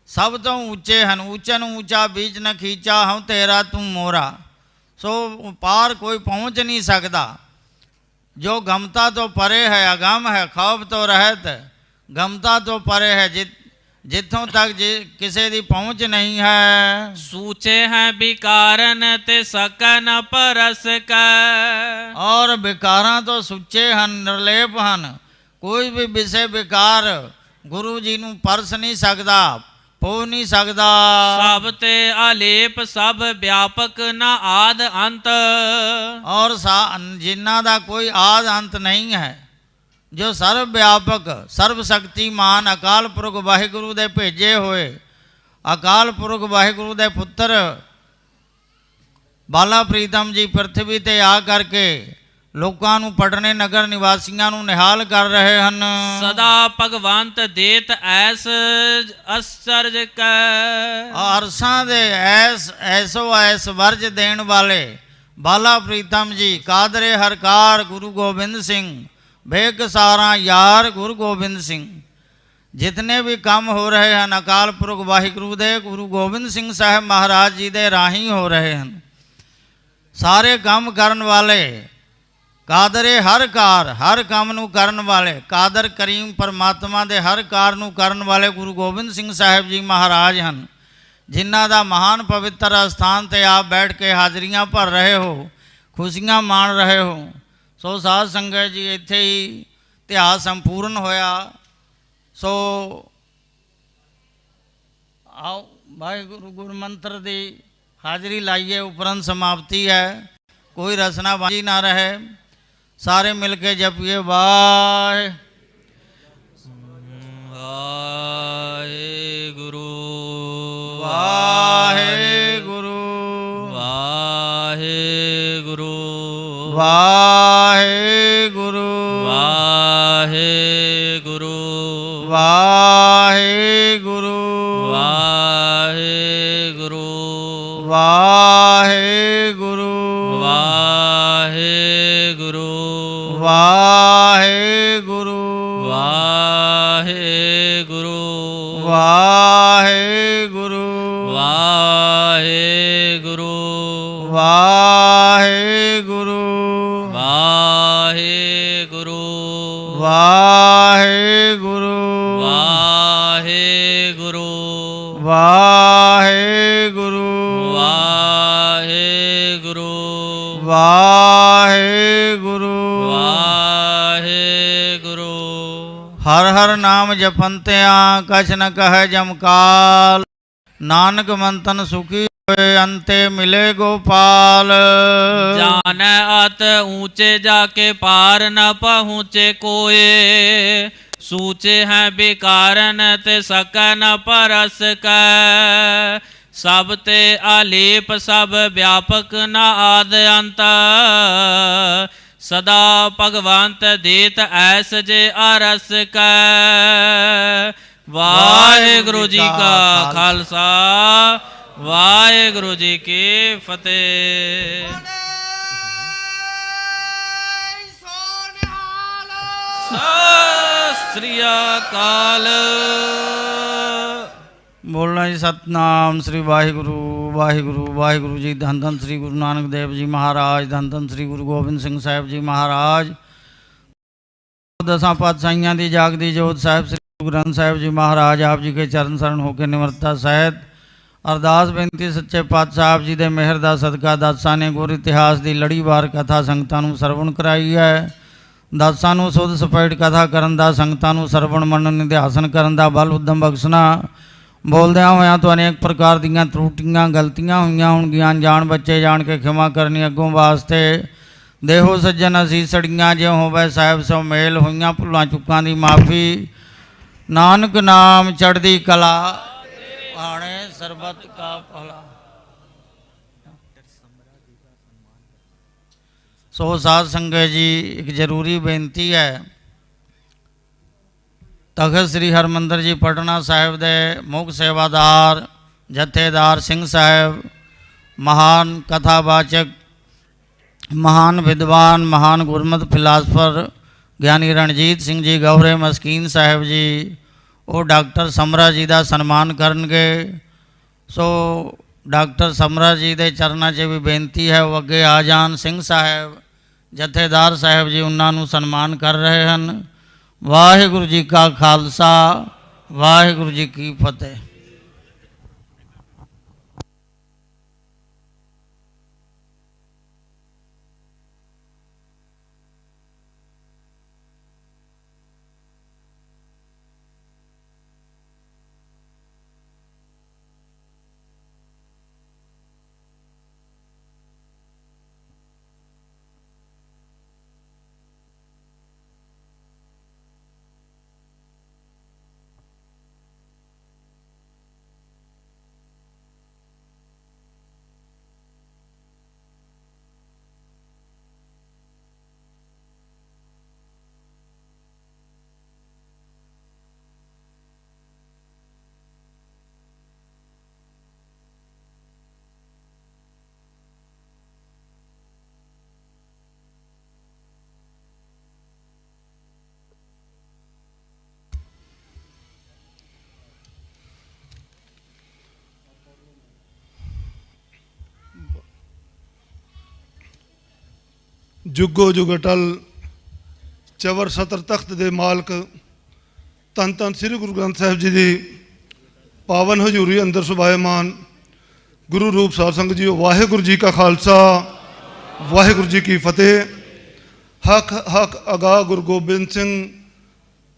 ਸਭ ਤੋਂ ਉੱਚੇ ਹਨ, ਉੱਚੇ ਨੂੰ ਉੱਚਾ ਬੀਚ ਨ ਖੀਚਾ, ਹਉ ਤੇਰਾ ਤੂੰ ਮੋਰਾ। ਸੋ ਪਾਰ ਕੋਈ ਪਹੁੰਚ ਨਹੀਂ ਸਕਦਾ। ਜੋ ਗਮਤਾ ਤੋਂ ਪਰੇ ਹੈ, ਅਗਮ ਹੈ, ਖੌਫ ਤੋਂ ਰਹਿਤ, ਗਮਤਾ ਤੋਂ ਪਰੇ ਹੈ, ਜਿੱਥੋਂ ਤੱਕ ਕਿਸੇ ਦੀ ਪਹੁੰਚ ਨਹੀਂ ਹੈ। सूचे हैं विकारन ते सकन परस का। ਔਰ ਵਿਕਾਰਾਂ ਤੋਂ ਸੁੱਚੇ ਹਨ, ਨਿਰਲੇਪ ਹਨ। ਕੋਈ ਵੀ ਵਿਸ਼ੇ ਵਿਕਾਰ ਗੁਰੂ ਜੀ ਨੂੰ ਪਰਸ ਨਹੀਂ ਸਕਦਾ, ਪੋ ਨਹੀਂ ਸਕਦਾ। सब ते आलेप सब व्यापक न आद अंत। ਔਰ ਜਿਨ੍ਹਾਂ ਦਾ ਕੋਈ ਆਦ ਅੰਤ ਨਹੀਂ ਹੈ, ਜੋ ਸਰਵ ਵਿਆਪਕ, ਸਰਵ ਸ਼ਕਤੀਮਾਨ ਅਕਾਲ ਪੁਰਖ ਵਾਹਿਗੁਰੂ ਦੇ ਭੇਜੇ ਹੋਏ, ਅਕਾਲ ਪੁਰਖ ਵਾਹਿਗੁਰੂ ਦੇ ਪੁੱਤਰ ਬਾਲਾ ਪ੍ਰੀਤਮ ਜੀ ਪ੍ਰithvi ਤੇ ਆ ਕਰਕੇ ਲੋਕਾਂ ਨੂੰ ਪਟਨੇ ਨਗਰ ਨਿਵਾਸੀਆਂ ਨੂੰ ਨਿਹਾਲ ਕਰ ਰਹੇ ਹਨ। सदा भगवंत देत ऐस अश्चर्य का। ਅਰਸਾਂ ਦੇ ਐਸ ਵਰਜ ਦੇਣ ਵਾਲੇ ਬਾਲਾ ਪ੍ਰੀਤਮ ਜੀ, ਕਾਦਰੇ ਹਰਕਾਰ ਗੁਰੂ ਗੋਬਿੰਦ ਸਿੰਘ, ਬੇਕਸਾਰਾਂ ਯਾਰ ਗੁਰੂ ਗੋਬਿੰਦ ਸਿੰਘ। ਜਿਤਨੇ ਵੀ ਕੰਮ ਹੋ ਰਹੇ ਹਨ ਅਕਾਲ ਪੁਰਖ ਵਾਹਿਗੁਰੂ ਦੇ, ਗੁਰੂ ਗੋਬਿੰਦ ਸਿੰਘ ਸਾਹਿਬ ਮਹਾਰਾਜ ਜੀ ਦੇ ਰਾਹੀਂ ਹੋ ਰਹੇ ਹਨ। ਸਾਰੇ ਕੰਮ ਕਰਨ ਵਾਲੇ, ਕਾਦਰੇ ਹਰ ਕਾਰ, ਹਰ ਕੰਮ ਨੂੰ ਕਰਨ ਵਾਲੇ, ਕਾਦਰ ਕਰੀਮ ਪਰਮਾਤਮਾ ਦੇ ਹਰ ਕਾਰ ਨੂੰ ਕਰਨ ਵਾਲੇ ਗੁਰੂ ਗੋਬਿੰਦ ਸਿੰਘ ਸਾਹਿਬ ਜੀ ਮਹਾਰਾਜ ਹਨ, ਜਿਨ੍ਹਾਂ ਦਾ ਮਹਾਨ ਪਵਿੱਤਰ ਅਸਥਾਨ 'ਤੇ ਆਪ ਬੈਠ ਕੇ ਹਾਜ਼ਰੀਆਂ ਭਰ ਰਹੇ ਹੋ, ਖੁਸ਼ੀਆਂ ਮਾਣ ਰਹੇ ਹੋ। ਸੋ ਸਾਧ ਸੰਗਤ ਜੀ, ਇੱਥੇ ਹੀ ਇਤਿਹਾਸ ਸੰਪੂਰਨ ਹੋਇਆ। ਸੋ ਆਓ ਵਾਹਿਗੁਰੂ ਗੁਰਮੰਤਰ ਦੀ ਹਾਜ਼ਰੀ ਲਾਈਏ, ਉਪਰੰਤ ਸਮਾਪਤੀ ਹੈ। ਕੋਈ ਰਸਨਾ ਬਾਝੀ ਨਾ ਰਹੇ, ਸਾਰੇ ਮਿਲ ਕੇ ਜਪੀਏ ਵਾਹਿ वाहेगुरु ਵਾਹਿਗੁਰੂ वाहेगुरु ਵਾਹਿ ਗੁਰੂ ਵਾਹਿਗੁਰੂ ਵਾਹਿਗੁਰੂ ਵਾਹਿਗੁਰੂ ਵਾਹਿਗੁਰੂ ਵਾਹਿਗੁਰੂ ਵਾਹਿਗੁਰੂ ਵਾਹਿਗੁਰੂ ਵਾਹਿਗੁਰੂ ਵਾਹਿਗੁਰੂ ਵਾਹਿਗੁਰੂ ਵਾਹਿਗੁਰੂ ਵਾਹਿਗੁਰੂ ਹਰ ਹਰ ਨਾਮ ਜਪੰਤਿਆਂ ਕਛ ਨ ਕਹੈ ਜਮਕਾਲ ਨਾਨਕ ਮੰਤਨ ਸੁਖੀ ਹੋਏ ਅੰਤੇ ਮਿਲੇ ਗੋਪਾਲ ਜਾਨੈ ਅਤ ਊਚੇ ਜਾ ਕੇ ਪਾਰ ਨ ਪਹੁੰਚੇ ਕੋਏ ਸੂਚੇ ਹੈ ਬਿਕਾਰਨ ਤੇ ਸਕੈ ਨ ਪਰਸ ਕੈ ਸਭ ਤੇ ਆਲੇਪ ਸਭ ਵਿਆਪਕ ਨ ਆਦ ਅੰਤ ਸਦਾ ਭਗਵੰਤ ਦੇਤ ਐਸ ਜੇ ਅਰਸ ਕੈ ਵਾਹਿਗੁਰੂ ਜੀ ਕਾ ਖਾਲਸਾ ਵਾਹਿਗੁਰੂ ਜੀ ਕੀ ਫਤਿਹ। ਸਤਿ ਸ੍ਰੀ ਅਕਾਲ। ਬੋਲਣਾ ਜੀ ਸਤਨਾਮ ਸ੍ਰੀ ਵਾਹਿਗੁਰੂ ਵਾਹਿਗੁਰੂ ਵਾਹਿਗੁਰੂ ਜੀ। ਧੰਨ ਧੰਨ ਸ੍ਰੀ ਗੁਰੂ ਨਾਨਕ ਦੇਵ ਜੀ ਮਹਾਰਾਜ, ਧੰਨ ਧੰਨ ਸ੍ਰੀ ਗੁਰੂ ਗੋਬਿੰਦ ਸਿੰਘ ਸਾਹਿਬ ਜੀ ਮਹਾਰਾਜ, ਦਸਾਂ ਪਾਤਸ਼ਾਹੀਆਂ ਦੀ ਜਾਗਦੀ ਜੋਤ ਸਾਹਿਬ ਸ੍ਰੀ ਗੁਰੂ ਗ੍ਰੰਥ ਸਾਹਿਬ ਜੀ ਮਹਾਰਾਜ ਆਪ ਜੀ ਕੇ ਚਰਨ ਸ਼ਰਨ ਹੋ ਕੇ ਨਿਮਰਤਾ ਸਹਿਤ ਅਰਦਾਸ ਬੇਨਤੀ ਸੱਚੇ ਪਾਤਸ਼ਾਹ ਆਪ ਜੀ ਦੇ ਮਿਹਰ ਦਾ ਸਦਕਾ ਦਾਸਾਂ ਨੇ ਗੁਰ ਇਤਿਹਾਸ ਦੀ ਲੜੀਵਾਰ ਕਥਾ ਸੰਗਤਾਂ ਨੂੰ ਸਰਵਣ ਕਰਾਈ ਹੈ। ਦਾਸਾਂ ਨੂੰ ਸੁਧ ਸਪੈਟ ਕਥਾ ਕਰਨ ਦਾ, ਸੰਗਤਾਂ ਨੂੰ ਸਰਵਣ ਮੰਨਣ ਨਿਧਿਆਸਨ ਕਰਨ ਦਾ ਬਲ ਉਦਮ ਬਖਸ਼ਣਾ। ਬੋਲਦਿਆਂ ਹੋਇਆਂ ਤੋਂ ਅਨੇਕ ਪ੍ਰਕਾਰ ਦੀਆਂ ਤਰੁੱਟੀਆਂ ਗਲਤੀਆਂ ਹੋਈਆਂ ਹੋਣਗੀਆਂ, ਜਾਣ ਬੱਚੇ ਜਾਣ ਕੇ ਖਿਮਾ ਕਰਨੀ ਅੱਗੋਂ ਵਾਸਤੇ। ਦੇਹੋ ਸੱਜਣ ਅਸੀਸੜੀਆਂ ਜੇ ਹੋਵੇ ਸਾਹਿਬ ਸੋ ਮੇਲ, ਹੋਈਆਂ ਭੁੱਲਾਂ ਚੁੱਕਾਂ ਦੀ ਮਾਫੀ। ਨਾਨਕ ਨਾਮ ਚੜ੍ਹਦੀ ਕਲਾ ਆਣੇ ਸਰਬਤ ਕਾ ਭਲਾ। ਸੋ ਸਾਧ ਸੰਗਤ ਜੀ, ਇੱਕ ਜ਼ਰੂਰੀ ਬੇਨਤੀ ਹੈ। ਤਖਤ ਸ੍ਰੀ ਹਰਿਮੰਦਰ ਜੀ ਪਟਨਾ ਸਾਹਿਬ ਦੇ ਮੁੱਖ ਸੇਵਾਦਾਰ ਜਥੇਦਾਰ ਸਿੰਘ ਸਾਹਿਬ, ਮਹਾਨ ਕਥਾਵਾਚਕ, ਮਹਾਨ ਵਿਦਵਾਨ, ਮਹਾਨ ਗੁਰਮਤਿ ਫਿਲਾਸਫਰ ਗਿਆਨੀ ਰਣਜੀਤ ਸਿੰਘ ਜੀ ਗੌਰੇ ਮਸਕੀਨ ਸਾਹਿਬ ਜੀ, ਉਹ ਡਾਕਟਰ ਸਮਰਾ ਜੀ ਦਾ ਸਨਮਾਨ ਕਰਨਗੇ। ਸੋ ਡਾਕਟਰ ਸਮਰਾ ਜੀ ਦੇ ਚਰਨਾਂ 'ਚ ਵੀ ਬੇਨਤੀ ਹੈ ਉਹ ਅੱਗੇ ਆ ਜਾਣ। ਸਿੰਘ ਸਾਹਿਬ ਜਥੇਦਾਰ ਸਾਹਿਬ ਜੀ ਉਹਨਾਂ ਨੂੰ ਸਨਮਾਨ ਕਰ ਰਹੇ ਹਨ। ਵਾਹਿਗੁਰੂ ਜੀ ਕਾ ਖਾਲਸਾ, ਵਾਹਿਗੁਰੂ ਜੀ ਕੀ ਫਤਿਹ। जुगो जुग अटल चवर सतर तख्त दे मालक धन धन श्री गुरु ग्रंथ साहिब जी की पावन हजूरी अंदर सुभायमान गुरु रूप साध संगत जी, वाहिगुरू जी का खालसा वाहिगुरू जी की फतेह। हक हक अगा गुरु गोबिंद सिंह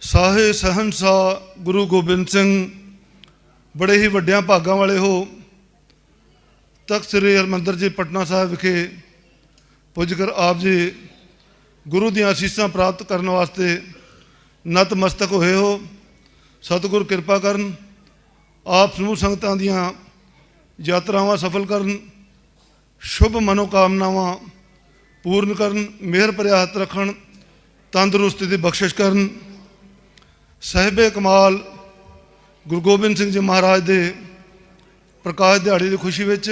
साहे सहनशाह गुरु गोबिंद सिंह, बड़े ही वड्डियां भागां वाले हो। तख्त श्री हरिमंदर जी पटना साहिब विखे पुजकर आप जी गुरु दी आसीसां प्राप्त करने वास्ते नतमस्तक होए हो। सतगुर किरपा करन, आप समूह संगतां दियां यात्रावां सफल करन, शुभ मनोकामनावां पूर्ण करन, मेहर भरिया हथ रखन, तंदुरुस्ती दी बख्शिश करन। साहिबे कमाल गुरु गोबिंद सिंह जी महाराज दे प्रकाश दिहाड़ी की खुशी विच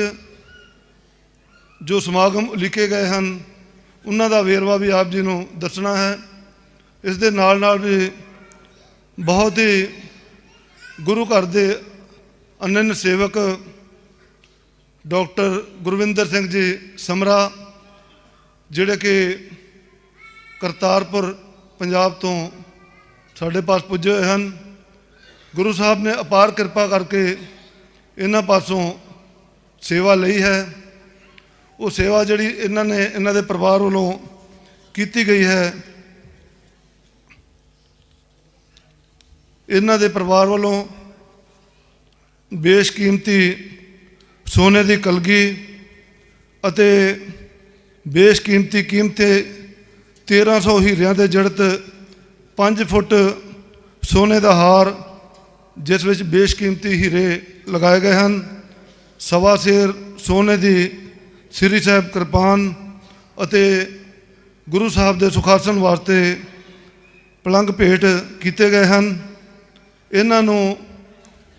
जो समागम लिखे गए हैं ਉਹਨਾਂ ਦਾ ਵੇਰਵਾ ਵੀ ਆਪ ਜੀ ਨੂੰ ਦੱਸਣਾ ਹੈ। ਇਸ ਦੇ ਨਾਲ ਵੀ ਬਹੁਤ ਹੀ ਗੁਰੂ ਘਰ ਦੇ ਅਨੰਨ ਸੇਵਕ ਡਾਕਟਰ ਗੁਰਵਿੰਦਰ ਸਿੰਘ ਜੀ ਸਮਰਾ, ਜਿਹੜੇ ਕਿ ਕਰਤਾਰਪੁਰ ਪੰਜਾਬ ਤੋਂ ਸਾਡੇ ਪਾਸ ਪੁੱਜੇ ਹੋਏ ਹਨ। ਗੁਰੂ ਸਾਹਿਬ ਨੇ ਅਪਾਰ ਕਿਰਪਾ ਕਰਕੇ ਇਹਨਾਂ ਪਾਸੋਂ ਸੇਵਾ ਲਈ ਹੈ। ਉਹ ਸੇਵਾ ਜਿਹੜੀ ਇਹਨਾਂ ਦੇ ਪਰਿਵਾਰ ਵੱਲੋਂ ਕੀਤੀ ਗਈ ਹੈ, ਇਹਨਾਂ ਦੇ ਪਰਿਵਾਰ ਵੱਲੋਂ ਬੇਸ਼ਕੀਮਤੀ ਸੋਨੇ ਦੀ ਕਲਗੀ ਅਤੇ ਬੇਸ਼ਕੀਮਤੀ 1300 ਹੀਰਿਆਂ ਦੇ ਜੜਤ 5 ਫੁੱਟ ਸੋਨੇ ਦਾ ਹਾਰ, ਜਿਸ ਵਿੱਚ ਬੇਸ਼ਕੀਮਤੀ ਹੀਰੇ ਲਗਾਏ ਗਏ ਹਨ, 1.25 ਸੇਰ ਸੋਨੇ ਦੀ ਸ੍ਰੀ ਸਾਹਿਬ ਕਿਰਪਾਨ ਅਤੇ ਗੁਰੂ ਸਾਹਿਬ ਦੇ ਸੁਖਾਸਨ ਵਾਸਤੇ ਪਲੰਗ ਭੇਟ ਕੀਤੇ ਗਏ ਹਨ। ਇਹਨਾਂ ਨੂੰ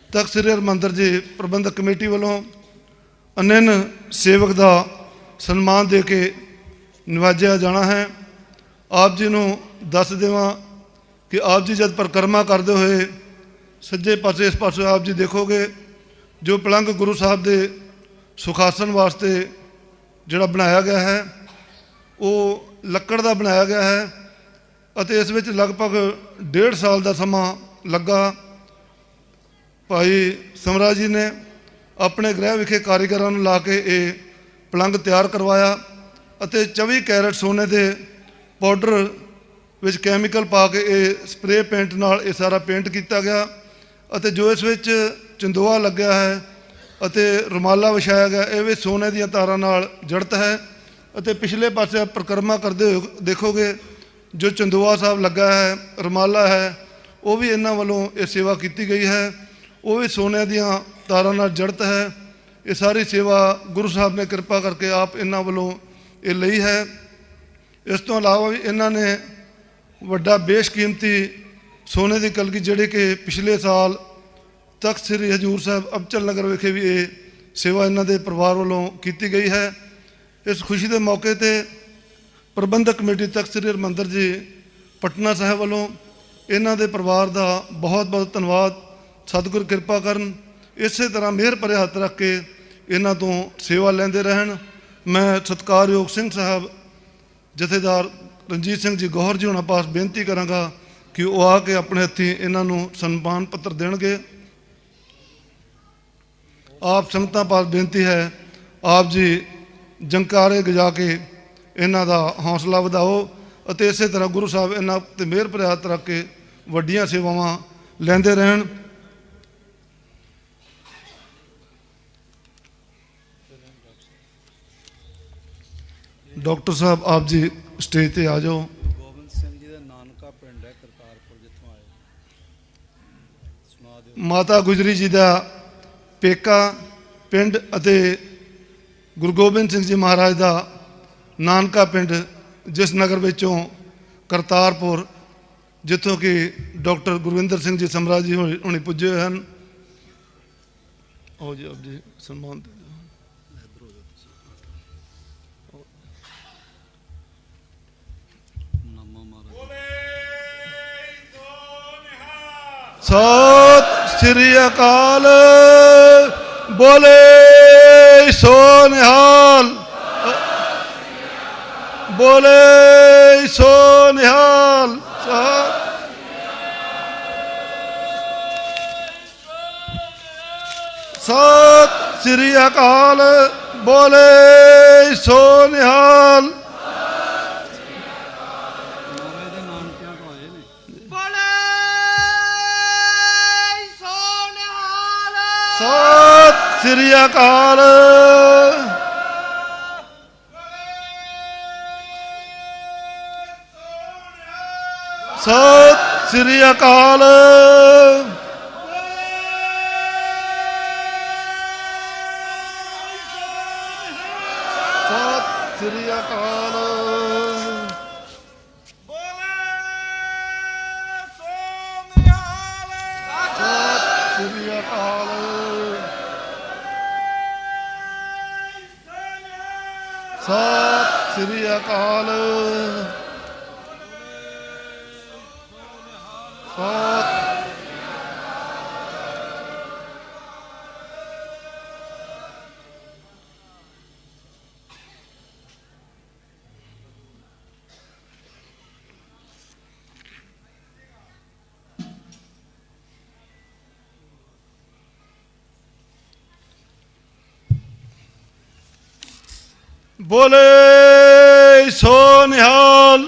ਤਖ਼ਤ ਸ੍ਰੀ ਹਰਿਮੰਦਰ ਜੀ ਪ੍ਰਬੰਧਕ ਕਮੇਟੀ ਵੱਲੋਂ ਅਨੰਨ ਸੇਵਕ ਦਾ ਸਨਮਾਨ ਦੇ ਕੇ ਨਿਵਾਜਿਆ ਜਾਣਾ ਹੈ। ਆਪ ਜੀ ਨੂੰ ਦੱਸ ਦੇਵਾਂ ਕਿ ਆਪ ਜੀ ਜਦ ਪਰਿਕਰਮਾ ਕਰਦੇ ਹੋਏ ਸੱਜੇ ਪਾਸੇ ਇਸ ਪਾਸੇ ਆਪ ਜੀ ਦੇਖੋਗੇ, ਜੋ ਪਲੰਗ ਗੁਰੂ ਸਾਹਿਬ ਦੇ ਸੁਖਾਸਨ ਵਾਸਤੇ ਜਿਹੜਾ ਬਣਾਇਆ ਗਿਆ ਹੈ, ਉਹ ਲੱਕੜ ਦਾ ਬਣਾਇਆ ਗਿਆ ਹੈ ਅਤੇ ਇਸ ਵਿੱਚ ਲਗਭਗ 1.5 ਸਾਲ ਦਾ ਸਮਾਂ ਲੱਗਾ। ਭਾਈ ਸਮਰਾ ਜੀ ਨੇ ਆਪਣੇ ਗ੍ਰਹਿ ਵਿਖੇ ਕਾਰੀਗਰਾਂ ਨੂੰ ਲਾ ਕੇ ਇਹ ਪਲੰਗ ਤਿਆਰ ਕਰਵਾਇਆ ਅਤੇ 24 ਕੈਰਟ ਸੋਨੇ ਦੇ ਪਾਊਡਰ ਵਿੱਚ ਕੈਮੀਕਲ ਪਾ ਕੇ ਇਹ ਸਪਰੇ ਪੇਂਟ ਨਾਲ ਇਹ ਸਾਰਾ ਪੇਂਟ ਕੀਤਾ ਗਿਆ ਅਤੇ ਜੋ ਇਸ ਵਿੱਚ ਚੰਦੋਆ ਲੱਗਿਆ ਹੈ ਅਤੇ ਰੁਮਾਲਾ ਵਿਛਾਇਆ ਗਿਆ, ਇਹ ਵੀ ਸੋਨੇ ਦੀਆਂ ਤਾਰਾਂ ਨਾਲ ਜੜਤ ਹੈ। ਅਤੇ ਪਿਛਲੇ ਪਾਸੇ ਪਰਿਕਰਮਾ ਕਰਦੇ ਹੋਏ ਦੇਖੋਗੇ, ਜੋ ਚੰਦੋਆ ਸਾਹਿਬ ਲੱਗਾ ਹੈ, ਰੁਮਾਲਾ ਹੈ, ਉਹ ਵੀ ਇਹਨਾਂ ਵੱਲੋਂ ਇਹ ਸੇਵਾ ਕੀਤੀ ਗਈ ਹੈ, ਉਹ ਵੀ ਸੋਨੇ ਦੀਆਂ ਤਾਰਾਂ ਨਾਲ ਜੜਤ ਹੈ। ਇਹ ਸਾਰੀ ਸੇਵਾ ਗੁਰੂ ਸਾਹਿਬ ਨੇ ਕਿਰਪਾ ਕਰਕੇ ਆਪ ਇਹਨਾਂ ਵੱਲੋਂ ਇਹ ਲਈ ਹੈ। ਇਸ ਤੋਂ ਇਲਾਵਾ ਵੀ ਇਹਨਾਂ ਨੇ ਵੱਡਾ ਬੇਸ਼ਕੀਮਤੀ ਸੋਨੇ ਦੀ ਕਲਗੀ, ਜਿਹੜੀ ਕਿ ਪਿਛਲੇ ਸਾਲ ਤਖ਼ਤ ਸ੍ਰੀ ਹਜ਼ੂਰ ਸਾਹਿਬ ਅਬਚਲ ਨਗਰ ਵਿਖੇ ਵੀ ਇਹ ਸੇਵਾ ਇਹਨਾਂ ਦੇ ਪਰਿਵਾਰ ਵੱਲੋਂ ਕੀਤੀ ਗਈ ਹੈ। ਇਸ ਖੁਸ਼ੀ ਦੇ ਮੌਕੇ 'ਤੇ ਪ੍ਰਬੰਧਕ ਕਮੇਟੀ ਤਖ਼ਤ ਸ੍ਰੀ ਹਰਿਮੰਦਰ ਜੀ ਪਟਨਾ ਸਾਹਿਬ ਵੱਲੋਂ ਇਹਨਾਂ ਦੇ ਪਰਿਵਾਰ ਦਾ ਬਹੁਤ ਬਹੁਤ ਧੰਨਵਾਦ। ਸਤਿਗੁਰ ਕਿਰਪਾ ਕਰਨ, ਇਸੇ ਤਰ੍ਹਾਂ ਮਿਹਰ ਭਰੇ ਹੱਥ ਰੱਖ ਕੇ ਇਹਨਾਂ ਤੋਂ ਸੇਵਾ ਲੈਂਦੇ ਰਹਿਣ। ਮੈਂ ਸਤਿਕਾਰਯੋਗ ਸਿੰਘ ਸਾਹਿਬ ਜਥੇਦਾਰ ਰਣਜੀਤ ਸਿੰਘ ਜੀ ਗੌਹਰ ਜੀ ਹੋਣਾ ਪਾਸ ਬੇਨਤੀ ਕਰਾਂਗਾ ਕਿ ਉਹ ਆ ਕੇ ਆਪਣੇ ਹੱਥੀਂ ਇਹਨਾਂ ਨੂੰ ਸਨਮਾਨ ਪੱਤਰ ਦੇਣਗੇ। ਆਪ ਸੰਗਤਾਂ ਪਾਸ ਬੇਨਤੀ ਹੈ, ਆਪ ਜੀ ਜੰਕਾਰੇ ਗਜਾ ਕੇ ਇਹਨਾਂ ਦਾ ਹੌਸਲਾ ਵਧਾਓ ਅਤੇ ਇਸੇ ਤਰ੍ਹਾਂ ਗੁਰੂ ਸਾਹਿਬ ਇਹਨਾਂ 'ਤੇ ਮਿਹਰ ਭਰੇ ਹੱਥ ਰੱਖ ਕੇ ਵੱਡੀਆਂ ਸੇਵਾਵਾਂ ਲੈਂਦੇ ਰਹਿਣ। ਡਾਕਟਰ ਸਾਹਿਬ ਆਪ ਜੀ ਸਟੇਜ 'ਤੇ ਆ ਜਾਓ। ਗੋਬਿੰਦ ਸਿੰਘ ਜੀ ਦਾ ਨਾਨਕਾ ਪਿੰਡ ਹੈ ਕਰਤਾਰਪੁਰ, ਜਿੱਥੋਂ ਆਏ, ਸੁਣਾ ਦਿਓ। ਮਾਤਾ ਗੁਜਰੀ ਜੀ ਦਾ ਪੇਕਾ ਪਿੰਡ ਅਤੇ ਗੁਰੂ ਗੋਬਿੰਦ ਸਿੰਘ ਜੀ ਮਹਾਰਾਜ ਦਾ ਨਾਨਕਾ ਪਿੰਡ, ਜਿਸ ਨਗਰ ਵਿੱਚੋਂ ਕਰਤਾਰਪੁਰ, ਜਿੱਥੋਂ ਕਿ ਡਾਕਟਰ ਗੁਰਵਿੰਦਰ ਸਿੰਘ ਜੀ ਸਮਰਾ ਜੀ ਹੁਣੇ ਪੁੱਜੇ ਹੋਏ ਹਨ। ਆਓ ਜੀ ਆਪ ਜੀ ਸਨਮਾਨ ਦੇ ਦਿਓ। ਸਤਿ ਸ੍ਰੀ ਅਕਾਲ, ਬੋਲੇ ਸੋ ਨਿਹਾਲ, ਬੋਲੇ ਸੋ ਨਿਹਾਲ। ਸਤਿ ਸ੍ਰੀ ਅਕਾਲ, ਬੋਲੇ ਸੋ ਨਿਹਾਲ। ਸਤਿ ਸ੍ਰੀ ਅਕਾਲ, ਸਤਿ ਸ੍ਰੀ ਅਕਾਲ, ਸਤਿ ਸ੍ਰੀ ਅਕਾਲ, ਸਤਿ ਸ੍ਰੀ ਅਕਾਲ, ਸਤਿ ਸ੍ਰੀ ਅਕਾਲ। बोले सो निहाल।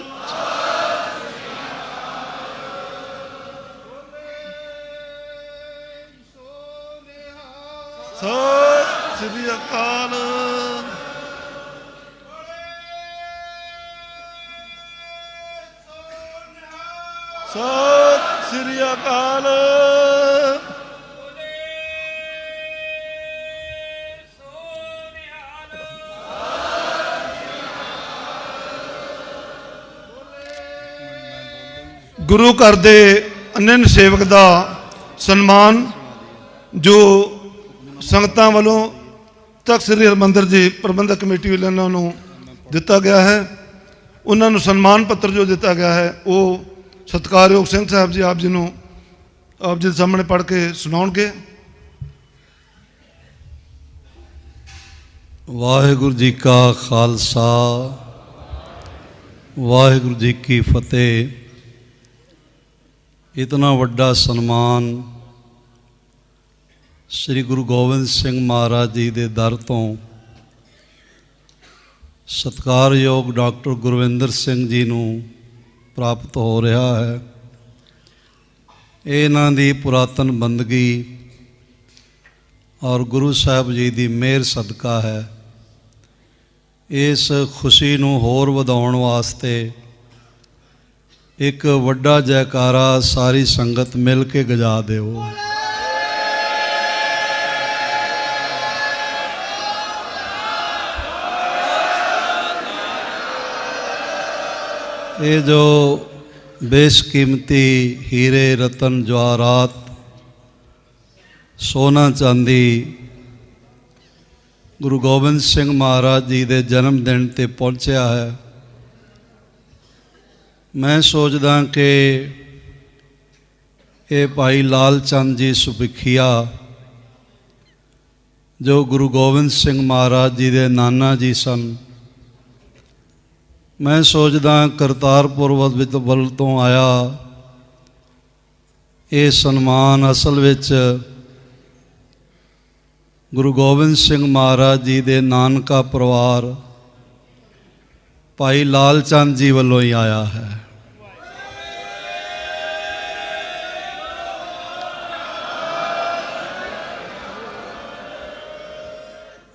सत श्री अकाल। सत श्री अकाल। गुरु घर दे अनन्य सेवक का सन्मान जो संगतां वालों तख्त श्री हरमंदिर जी प्रबंधक कमेटी वालों उन्होंने दिता गया है, उन्होंने सन्मान पत्र जो दिता गया है वो सत्कारयोग सिंह साहब जी आप जी सामने पढ़ के सुनाउणगे। वाहिगुरु जी का खालसा वाहिगुरु जी की फतेह। इतना वड्डा सन्मान श्री गुरु गोबिंद सिंह महाराज जी के दर तो सत्कारयोग डॉक्टर गुरविंदर सिंह जी को प्राप्त हो रहा है। इन्हां दी पुरातन बंदगी और गुरु साहब जी की मेहर सदका है। इस खुशी नूं होर वधाउण वास्ते एक वड्डा जयकारा सारी संगत मिल के गजा देओ। ये जो बेशकीमती हीरे रतन जवाहरात सोना चांदी गुरु गोबिंद सिंह महाराज जी के जन्मदिन ते पहुँचा है, मैं सोचदा कि ये भाई लाल चंद जी सुभिखिया जो गुरु गोबिंद सिंह महाराज जी के नाना जी सन, मैं सोचदा करतारपुर वल तो आया ये सन्मान असल विच गुरु गोबिंद सिंह महाराज जी के नानका परिवार भाई लाल चंद जी वालों ही आया है।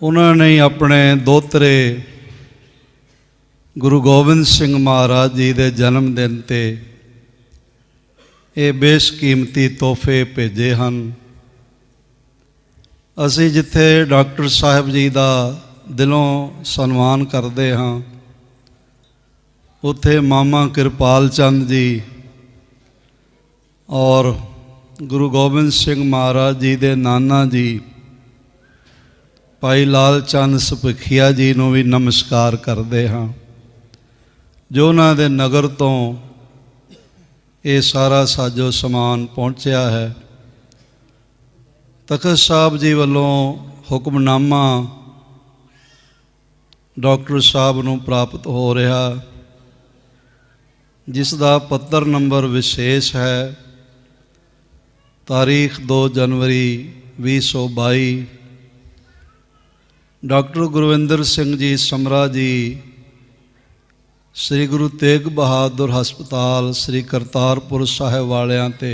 उन्होंने अपने दोतरे गुरु गोबिंद सिंह महाराज जी के जन्मदिन ते ये बेशकीमती तोहफे भेजे हैं। असी जिथे डॉक्टर साहब जी का दिलों सन्मान करते हाँ, उत्थे मामा कृपाल चंद जी और गुरु गोबिंद सिंह महाराज जी के नाना जी भाई लाल चंद सुभिखिया जी को भी नमस्कार करते हाँ, जो उन्होंने नगर तो ये सारा साजो समान पहुँचा है। तखत साहब जी वालों हुक्मनामा डॉक्टर साहब को प्राप्त हो रहा, जिसका पत्र नंबर विशेष है तारीख 2 जनवरी 2022। डॉक्टर गुरविंदर सिंह जी समरा जी श्री गुरु तेग बहादुर हस्पताल श्री करतारपुर साहिब वालियां ते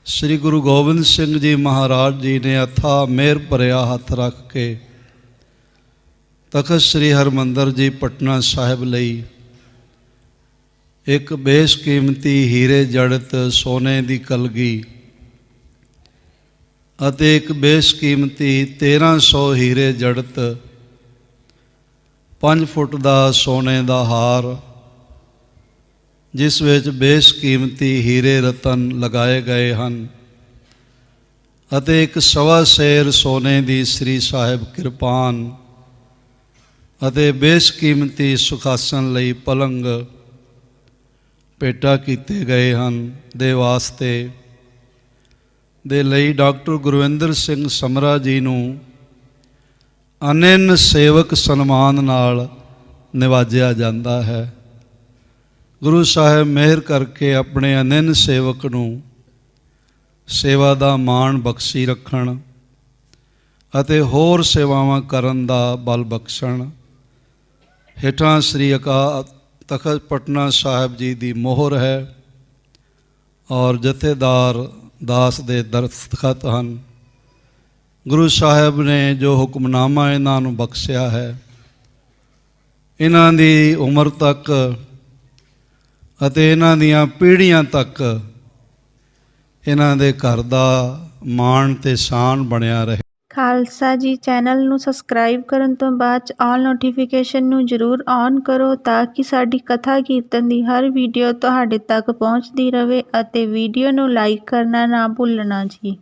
श्री गुरु गोबिंद सिंह जी महाराज जी ने अथा मेहर भरिया हथ रख के तखत श्री हरमंदिर जी पटना साहिब लई एक बेशकीमती हीरे जड़ित सोने की कलगी अते एक बेशकीमती 1300 हीरे जड़ित 5 फुट का सोने का हार, जिस विच बेशकीमती हीरे रतन लगाए गए हैं अते एक 1.25 सेर सोने की श्री साहिब किरपान ਅਤੇ ਬੇਸ਼ਕੀਮਤੀ ਸੁਖਾਸਨ ਲਈ ਪਲੰਗ ਭੇਟਾ ਕੀਤੇ ਗਏ ਹਨ ਦੇ ਵਾਸਤੇ ਦੇ ਲਈ ਡਾਕਟਰ ਗੁਰਵਿੰਦਰ ਸਿੰਘ ਸਮਰਾ ਜੀ ਨੂੰ ਅਨੰਨ ਸੇਵਕ ਸਨਮਾਨ ਨਾਲ ਨਿਵਾਜਿਆ ਜਾਂਦਾ ਹੈ। ਗੁਰੂ ਸਾਹਿਬ ਮਿਹਰ ਕਰਕੇ ਆਪਣੇ ਅਨੰਨ ਸੇਵਕ ਨੂੰ ਸੇਵਾ ਦਾ ਮਾਣ ਬਖਸ਼ੀ ਰੱਖਣ ਅਤੇ ਹੋਰ ਸੇਵਾਵਾਂ ਕਰਨ ਦਾ ਬਲ ਬਖਸ਼ਣ। ਹੇਠਾਂ ਸ੍ਰੀ ਅਕਾਲ ਤਖਤ ਪਟਨਾ ਸਾਹਿਬ ਜੀ ਦੀ ਮੋਹਰ ਹੈ ਔਰ ਜਥੇਦਾਰ ਦਾਸ ਦੇ ਦਸਤਖਤ ਹਨ। ਗੁਰੂ ਸਾਹਿਬ ਨੇ ਜੋ ਹੁਕਮਨਾਮਾ ਇਹਨਾਂ ਨੂੰ ਬਖਸ਼ਿਆ ਹੈ, ਇਹਨਾਂ ਦੀ ਉਮਰ ਤੱਕ ਅਤੇ ਇਹਨਾਂ ਦੀਆਂ ਪੀੜ੍ਹੀਆਂ ਤੱਕ ਇਹਨਾਂ ਦੇ ਘਰ ਦਾ ਮਾਣ ਤੇ ਸ਼ਾਨ ਬਣਿਆ ਰਹੇ। ਖਾਲਸਾ ਜੀ ਚੈਨਲ ਨੂੰ ਸਬਸਕ੍ਰਾਈਬ ਕਰਨ ਤੋਂ ਬਾਅਦ 'ਚ ਆਲ ਨੋਟੀਫਿਕੇਸ਼ਨ ਨੂੰ ਜ਼ਰੂਰ ਔਨ ਕਰੋ ਤਾਂ ਕਿ ਸਾਡੀ ਕਥਾ ਕੀਰਤਨ ਦੀ ਹਰ ਵੀਡੀਓ ਤੁਹਾਡੇ ਤੱਕ ਪਹੁੰਚਦੀ ਰਹੇ ਅਤੇ ਵੀਡੀਓ ਨੂੰ ਲਾਈਕ ਕਰਨਾ ਨਾ ਭੁੱਲਣਾ ਜੀ।